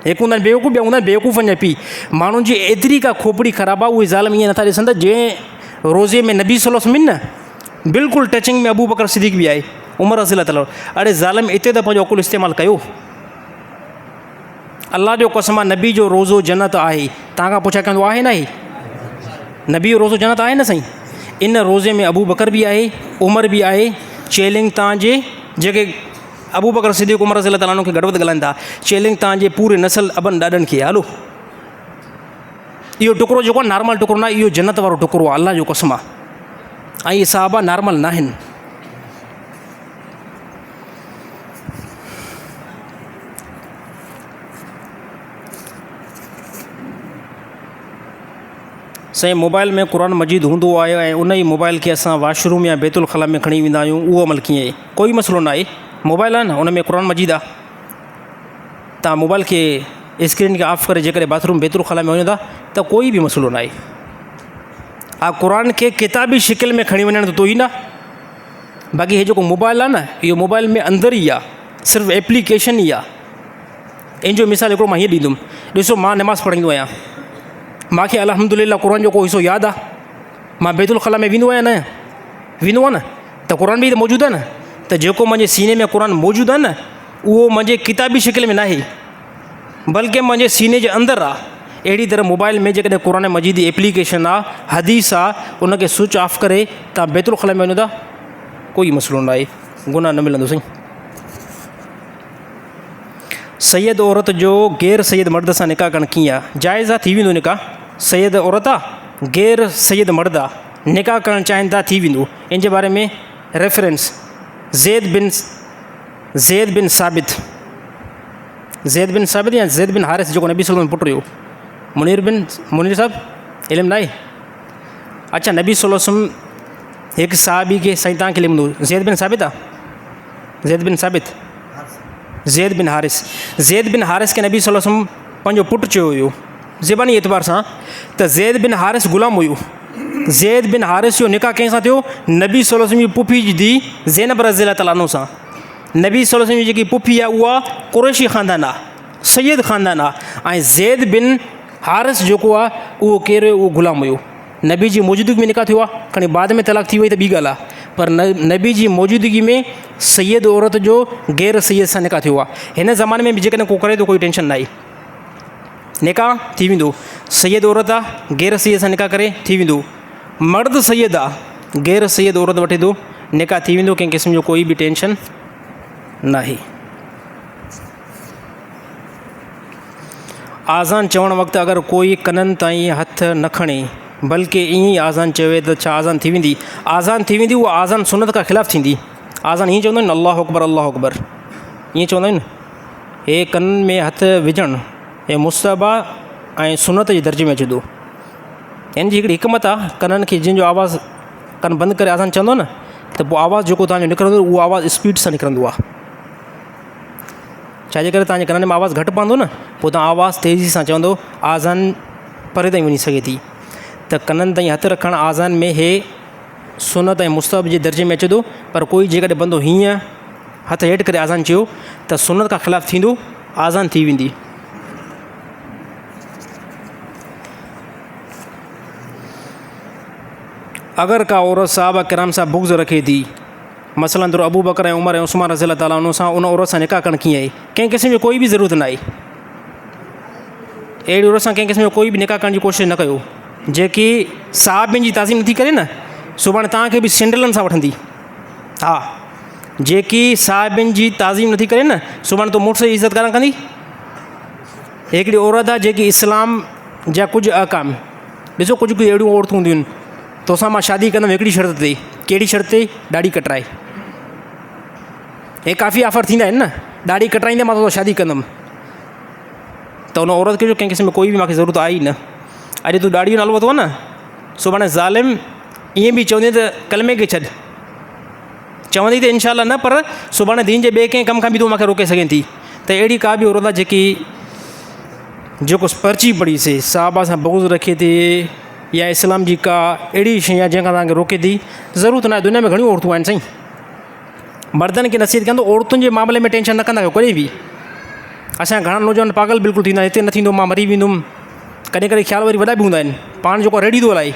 हिकु हूंदा आहिनि बेवकूफ़, ॿिया हूंदा आहिनि बेवकूफ़नि जा पीउ। माण्हुनि जी एतिरी का खोपड़ी ख़राबु आहे, उहे ज़ालिम ईअं नथा ॾिसनि त जंहिं रोज़े में नबी सल्लल्लाहु अलैहि वसल्लम न बिल्कुलु टचिंग में अबू बकर सिद्दीक़ बि आहे, उमर रज़ी अल्लाह ताला। अड़े ज़ालिम हिते त पंहिंजो अकुलु इस्तेमालु कयो। अल्लाह जो कसम आहे नबी जो रोज़ो जन्नत आहे, तव्हां खां पुछा कंदो आहे न आहे? नबी जो रोज़ो जन्नत आहे न साईं। इन रोज़े में अबू बकर बि आहे, उमर बि आहे। चैलेंज तव्हांजे जेके अबू बकर सिद्दीक़ उमर रज़ी अल्लाह ताला खे घटि वधि ॻाल्हाइनि था, चैलेंज तव्हांजे पूरे नसल अबनि ॾाॾनि खे। हलो इहो टुकड़ो जेको आहे नॉर्मल टुकड़ो न आहे, इहो जन्नत वारो टुकड़ो आहे, अल्लाह जो कसम आहे। ऐं इहे साहबा नॉर्मल न आहिनि। साईं मोबाइल में क़ुर मजीद हूंदो आहे ऐं उन ई मोबाइल खे असां वॉशरूम या बैतुल ख़ला में खणी वेंदा आहियूं, उहो अमल कीअं आहे? कोई मसइलो न आहे, मोबाइल आहे न उन में क़ुर मजीद आहे। तव्हां मोबाइल खे स्क्रीन खे ऑफ करे जेकॾहिं बाथरूम बैतुल ख़ला में वञो था त कोई बि मसइलो न आहे। क़ुर खे किताबी शिकिल में खणी वञण तो ई न, बाक़ी हे जेको मोबाइल आहे न, इहो मोबाइल में अंदरि ई आहे, सिर्फ़ु एप्लीकेशन ई आहे। इन जो मिसाल हिकिड़ो मां हीअं ॾींदुमि, ॾिसो मां नमाज़ पढ़ाईंदो आहियां, मूंखे अल्हम्दुलिल्लाह क़ुर जो को हिसो यादि आहे, मां बैतुल ख़ला में वेंदो आहियां न, वेंदो आहे न, त क़ुर बि त मौजूदु आहे न, त जेको मुंहिंजे सीने में क़ुर मौजूदु आहे न, उहो मुंहिंजे किताबी शिकिल में न आहे, बल्कि मुंहिंजे सीने जे अंदरि आहे। अहिड़ी तरह मोबाइल में जेकॾहिं क़ुर मजीद एप्लीकेशन आहे, हदीस आहे, उनखे स्विच ऑफ करे तव्हां बैतुल ख़ला में वञो था, कोई मसइलो न आहे, गुनाह न मिलंदो। साईं सैयद औरत जो गैर सैयद मर्द सां निकाह करणु कीअं आहे? जाइज़ आहे, थी वेंदो निकाह। सैयद औरत आहे, गैर सैयद मर्द आहे, निकाह करणु चाहिनि था, थी वेंदो। इन जे बारे में रेफरेंस ज़ैद बिन साबित या ज़ैद बिन हारिस जेको नबी सल्लल्लाहु अलैहि वसल्लम पुटु हुयो, मुनीर साहब इल्मु न आहे? अच्छा, नबी सल्लल्लाहु अलैहि वसल्लम हिकु साहबी खे, साईं तव्हांखे लिखंदो ज़ैद बिन साबित आहे, ज़ैद बिन हारिस खे नबी सल्लल्लाहु अलैहि वसल्लम पंहिंजो पुटु चयो हुयो ज़बानी एतबार सां, त ज़ैद बिन हारिस ग़ुलाम हुयो। ज़ैद बिन हारिस जो निकाह कंहिंसां थियो? नबी सल्लल्लाहु अलैहि वसल्लम जी पुफी जी धीउ ज़ैनब रज़ियल्लाहु तआला अन्हा सां। नबी सल्लल्लाहु अलैहि वसल्लम जी जेकी पुफी आहे उहा कुरैशी ख़ानदान आहे, सैयद ख़ानदान आहे, ऐं ज़ैद बिन हारिस जेको आहे उहो केरु हुयो? उहो ग़ुलाम हुयो। नबी जी मौजूदगी में निकाह थियो आहे, खणी बाद में तलाक थी वई त ॿी ॻाल्हि आहे, पर नबी जी मौजूदगी में सैयद औरत जो गैर सैयद सां निकाह थियो आहे। हिन ज़माने में बि जेकॾहिं को करे तो कोई टेंशन न आहे, निकाह थी वेंदो। सैयद औरत आहे, गैर सैयद सां निकाह करे थी वेंदो। मर्द सैयद आहे, गैर सैयद औरत वठे थो, निकाह थी वेंदो, कंहिं क़िस्म जो कोई बि टेंशन न आहे। आज़ान चवण वक़्तु अगरि कोई कननि ताईं हथ न खणे बल्कि ईअं ई आज़ान चवे त छा आज़ान थी वेंदी? आज़ान थी वेंदी, उहा आज़ान सुनत खां ख़िलाफ़ु थींदी। आज़ान हीअं चवंदा आहिनि अल्लाहु अकबर अल्लाहु अकबर, ईअं चवंदा आहिनि। हे कननि में हथ विझणु हे मुस्तहब आहे ऐं सुनत जे दर्जे में अचे थो। हिन जी हिकिड़ी हिकमत आहे, कननि खे जंहिंजो आवाज़ु कन बंदि करे आज़ान चवंदो न, त पोइ आवाज़ु जेको तव्हांजो निकिरंदो उहो आवाज़ु स्पीड सां निकिरंदो आहे। छाजे करे? तव्हांजे कननि में आवाज़ु घटि पवंदो न, पोइ तव्हां आवाज़ु तेज़ी सां चवंदो, आज़ान परे ताईं वञी सघे थी। त कननि ताईं हथु रखणु आज़ान में हे सुनत ऐं मुस्तहब जे दर्जे में अचे थो, पर कोई जेकॾहिं बंदो हीअं हथु हेठि करे आज़ान चयो त सुनत खां ख़िलाफ़ु थींदो, आज़ान थी वेंदी। अगरि का औरत साहबा किराम सां बुग़्ज़ रखे थी, मसलन तौरु अबू बकर ऐं उमर ऐं उस्मान रज़ियल्लाहु तआला अन्हु सां, उन औरत सां निकाह करणु कीअं आहे? कंहिं क़िस्म जो कोई बि ज़रूरत न आहे। अहिड़ी औरत सां कंहिं क़िस्म जो कोई बि निकाह करण जी कोशिशि न कयो। जेकी साहबियुनि जी ताज़ीम नथी करे न, सुभाणे तव्हांखे बि सैंडलनि सां वठंदी। हा, जेकी साहबियुनि जी ताज़ीम नथी करे न, सुभाणे तो मुड़ुस जी इज़त कान कंदी। हिकिड़ी औरत आहे जेकी इस्लाम जा कुझु अहकाम, ॾिसो कुझु अहिड़ियूं औरतूं हूंदियूं आहिनि, तोसां मां शादी कंदमि हिकिड़ी शर्त ते। कहिड़ी शर्त ते? ॾाढ़ी कटराए। हे काफ़ी ऑफर थींदा आहिनि न, ॾाढ़ी कटराईंदे मां तोसां शादी कंदमि, त उन औरत खे जो कंहिं क़िस्म में कोई बि मूंखे ज़रूरत आई न। अॼु तूं ॾाढ़ी जो नालो वरितो आहे न, सुभाणे ज़ालिम ईअं बि चवंदी त कलमे खे छॾ, चवंदी त इनशाला न, पर सुभाणे दीन जे ॿिए कंहिं कम खां बि तूं मूंखे रोके सघे थी। त अहिड़ी का बि औरत आहे जेको पर्ची पढ़ीसीं, साहबा सां बुग़्ज़ रखे थी, या इस्लाम जी का अहिड़ी शइ आहे जंहिंखां तव्हांखे रोके थी, ज़रूरत न आहे। दुनिया में घणियूं औरतूं आहिनि साईं। मर्दनि खे नसीहत कंदो, औरतुनि जे मामले में टेंशन न कंदा कयो कॾहिं बि। असांजा घणा नौजवान पागल बिल्कुलु थींदा, हिते न थींदो, मां मरी वेंदुमि। कॾहिं कॾहिं ख़्याल वरी वॾा बि हूंदा आहिनि। पाण जेको रेडी थो हलाए,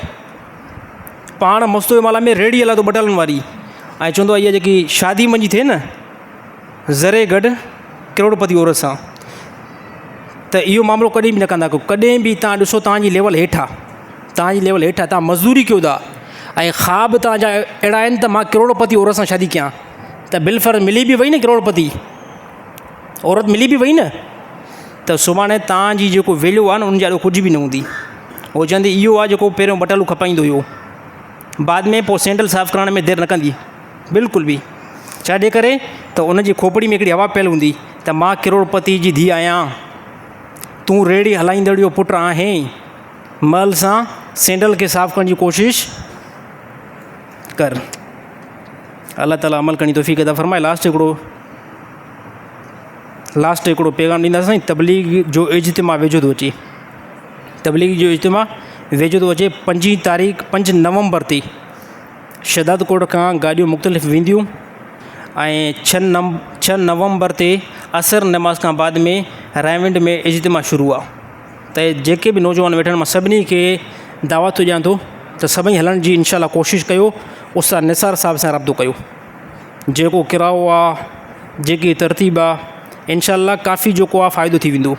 पाण मस्तो माला में रेडी हलाए थो बटलनि वारी, ऐं चवंदो आहे इहा जेकी शादी मुंहिंजी थिए न ज़रे गॾु करोड़पति औरत सां, त इहो मामिलो कॾहिं बि न कंदा कयो। कॾहिं बि तव्हां ॾिसो तव्हांजी लेवल हेठां, तव्हां मज़दूरी कयो था ऐं ख़्वाब तव्हांजा अहिड़ा आहिनि त मां करोड़पति औरत सां शादी कयां, त बिलफर मिली बि वई न, करोड़पति औरत मिली बि वई न, त सुभाणे तव्हांजी जेको वैल्यू आहे न उन जा कुझु बि न हूंदी। उहो चवंदी इहो आहे जेको पहिरियों बटलू खपाईंदो हुयो, बाद में पोइ सैंडल साफ़ु करण में देरि न कंदी बिल्कुलु बि। छाजे करे? त उनजी खोपड़ी में हिकिड़ी हवा पियल हूंदी त मां करोड़पति जी धीउ आहियां, तूं रेड़ी हलाईंदड़ जो पुटु आहीं, महल सां सैंडल खे साफ़ करण जी कोशिश कर। अल्लाह ताला अमल करण जी तौफ़ीक़ अता फ़रमाए। लास्ट हिकिड़ो पैगाम ॾींदासीं। तबलीग जो इज्तिमा वेझो थो अचे। तबलीग जो इज्तिमा वेझो थो अचे। 5 नवंबर ते शदाद कोट खां गाॾियूं मुख़्तलिफ़ वेंदियूं ऐं 6 नवंबर ते असर नमाज़ खां बाद में रायविंड में इज्तिमा शुरू आहे। त जेके बि नौजवान वेठा मां सभिनी खे दावत ॾियां थो त सभई हलण जी इंशाअल्लाह कोशिशि कयो। उस्ताद निसार साहिब सां राब्तो कयो। जेको किराओ आहे, जेकी तरतीब आहे, इंशाअल्लाह काफ़ी जेको आहे फ़ाइदो थी वेंदो।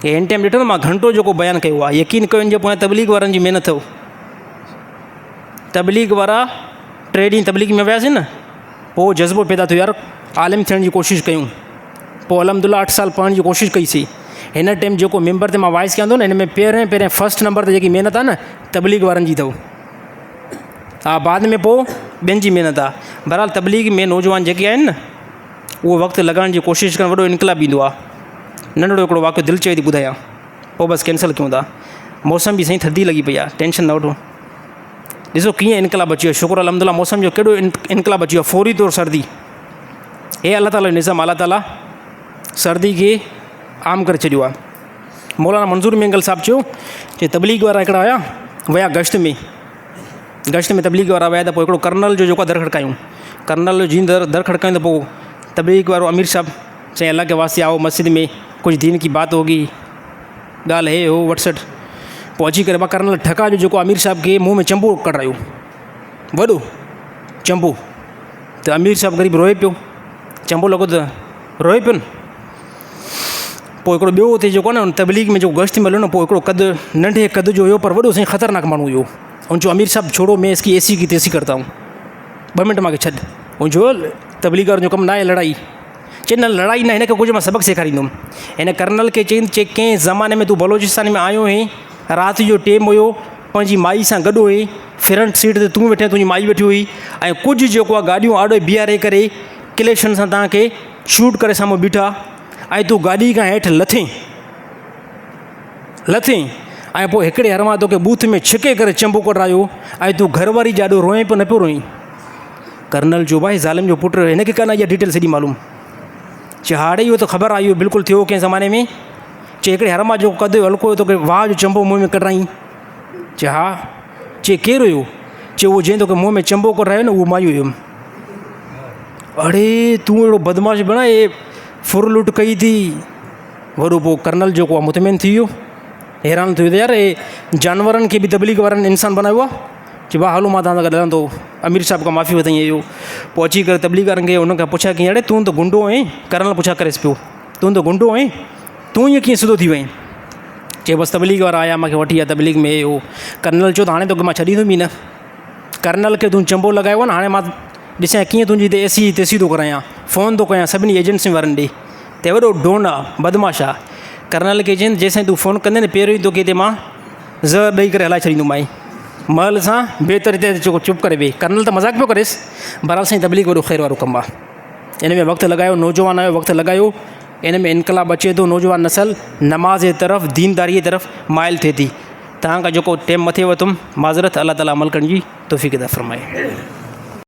हिन टाइम ॾिठो न मां घंटो जेको बयानु कयो आहे, यकीन कयो हिन जे पोयां तबलीग वारनि जी महिनत अथव। तबलीग वारा 3 ॾींहं तबलीग में वियासीं न, पोइ जज़्बो पैदा थियो, यार आलिम थियण जी कोशिशि कयूं। पोइ अलहमदुलिल्लाह 8 साल पढ़ण जी कोशिशि कईसीं। हिन टाइम जेको मेंबर ते मां वॉइस कयां थो न, हिन में पहिरें फर्स्ट नंबर ते जेकी महिनत आहे न, तबलीग वारनि जी अथव। हा, बाद में पोइ ॿियनि जी महिनत आहे। बहरहाल तबलीग में नौजवान जेके आहिनि न, उहो वक़्तु लॻाइण जी कोशिशि करणु वॾो इनकलाब ईंदो आहे। नंढड़ो हिकिड़ो वाक़ियो दिलि चई थी ॿुधायां, पोइ बसि कैंसिल कयूं था। मौसम बि सही थधी लॻी पई आहे, टेंशन न वठो। ॾिसो कीअं इनकलाब अची वियो। शुक्र अलहमदुलिल्लाह मौसम जो केॾो इनकलाब अची वियो, फौरी तौरु सर्दी। हे अल्लाह ताला जो निज़ाम, अल्लाह ताला सर्दी खे आम करे छॾियो आहे। मौलाना मंज़ूर मेंगल साहिबु चयो तबलीग वारा हिकिड़ा हुया, विया गश्त में तबलीग वारा विया त पोइ हिकिड़ो कर्नल जो जेको आहे दर खड़कायूं। कर्नल जो जीअं दर खड़कायूं त पोइ तबलीग वारो अमीर साहब चई अल्लाह के वास्ते आओ मस्जिद में, कुछ दीन की बात होगी, ॻाल्हि हे हो वटसठ। पोइ अची करे कर्नल ठका जो जेको अमीर साहब खे मुंहं में चंबो कढायो, वॾो चंबो। त अमीर साहब ग़रीब रोए पियो, चंबो लॻो त रोए पियो न। पोइ हिकिड़ो ॿियो हुते जेको आहे न तबलीग में जेको गश्त मिलियो न, पोइ हिकिड़ो नंढे कद जो हुयो पर वॾो साईं ख़तरनाक माण्हू हुयो। उन जो अमीर साहब छोड़ो, मैं इसकी ऐसी की तैसी करता हूँ, 2 मिनट मूंखे छॾ। उन जो तबलीग वारनि जो कमु न आहे लड़ाई। चई न लड़ाई न, हिन खे कुझु मां सबक़ु सेखारींदुमि। हिन कर्नल खे चई कंहिं ज़माने में तूं बलोचिस्तान में आयो हुई, राति जो टाइम हुयो, पंहिंजी माई सां गॾु हुई, फ्रंट सीट ते तूं वेठे, तुंहिंजी माई वेठी हुई, ऐं कुझु जेको आहे गाॾियूं आॾो बीहारे करे क्लेक्शन सां तव्हांखे शूट करे साम्हूं बीठा, ऐं तूं गाॾी खां हेठि लथें ऐं पोइ हिकिड़े हर मां तोखे बूथ में छिके करे चंबो कढायो, ऐं तूं घरवारी जाॾो रोए पियो न पियो रोईं। कर्नल जो भाई ज़ालिम जो पुटु, हिनखे कान इहा डिटेल सॼी मालूम। चई हाणे इहो त ख़बर आहे, इहो बिल्कुलु थियो कंहिं ज़माने में। चई हिकिड़े हर मां जो कद हल्को हुयो तोखे वाह जो चंबो मुंहं में कढाई। चई हा। चई केरु हुयो? चई उहो जंहिं तोखे मुंहं में चंबो कढायो न, उहो माई हुयुमि। अड़े तूं अहिड़ो बदमाश बणा, हे फुर लुट कई थी। वॾो पोइ कर्नल जेको आहे मुतमिन थी वियो, हैरान थियो त यार हे जानवरनि खे बि तबलीग वारनि इंसान बनायो आहे। चई भाउ हलो मां तव्हां सां गॾु हलंदो। अमीर साहब खां माफ़ी वधाई इहो। पोइ अची करे तबलीग वारनि खे हुन खां पुछा की अड़े तूं त गुंडो आहीं। कर्नल पुछा करेसि पियो, तूं त गुंडो आहीं, तूं ईअं कीअं सिधो थी वहीं? चई बसि तबलीग वारा आया मूंखे वठी विया तबलीग में इहो। कर्नल चयो त हाणे तोखे मां छॾींदुमि ई न। कर्नल खे तूं चंबो लॻायो आहे न, हाणे मां ॾिसां कीअं तुंहिंजी हिते एसी तेसी थो करायां, फ़ोन थो कयां सभिनी एजेंसी वारनि ॾे। त वॾो डोन आहे, बदमाश आहे। कर्नल खे चयईं जेसिताईं तूं फ़ोन कंदे न, पहिरियों ई तोखे हिते मां ज़हर ॾेई करे हलाए छॾींदुमांइ। महल सां बहितर हिते चुप करे वेही। कर्नल त मज़ाक पियो करेसि, बहरहाल साईं तबलीग वॾो ख़ैर वारो कमु आहे। इन में वक़्तु लॻायो, नौजवान आयो, वक़्तु लॻायो। इन में इनकलाब अचे थो, नौजवान नसल नमाज़ जे तरफ़, दीनदारीअ तरफ़ माइल थिए थी। तव्हां खां जेको टाइम मथे वरितुमि, माज़रत, अल्लाह ताला अमल करण जी तौफ़ीक़ अता फ़रमाए।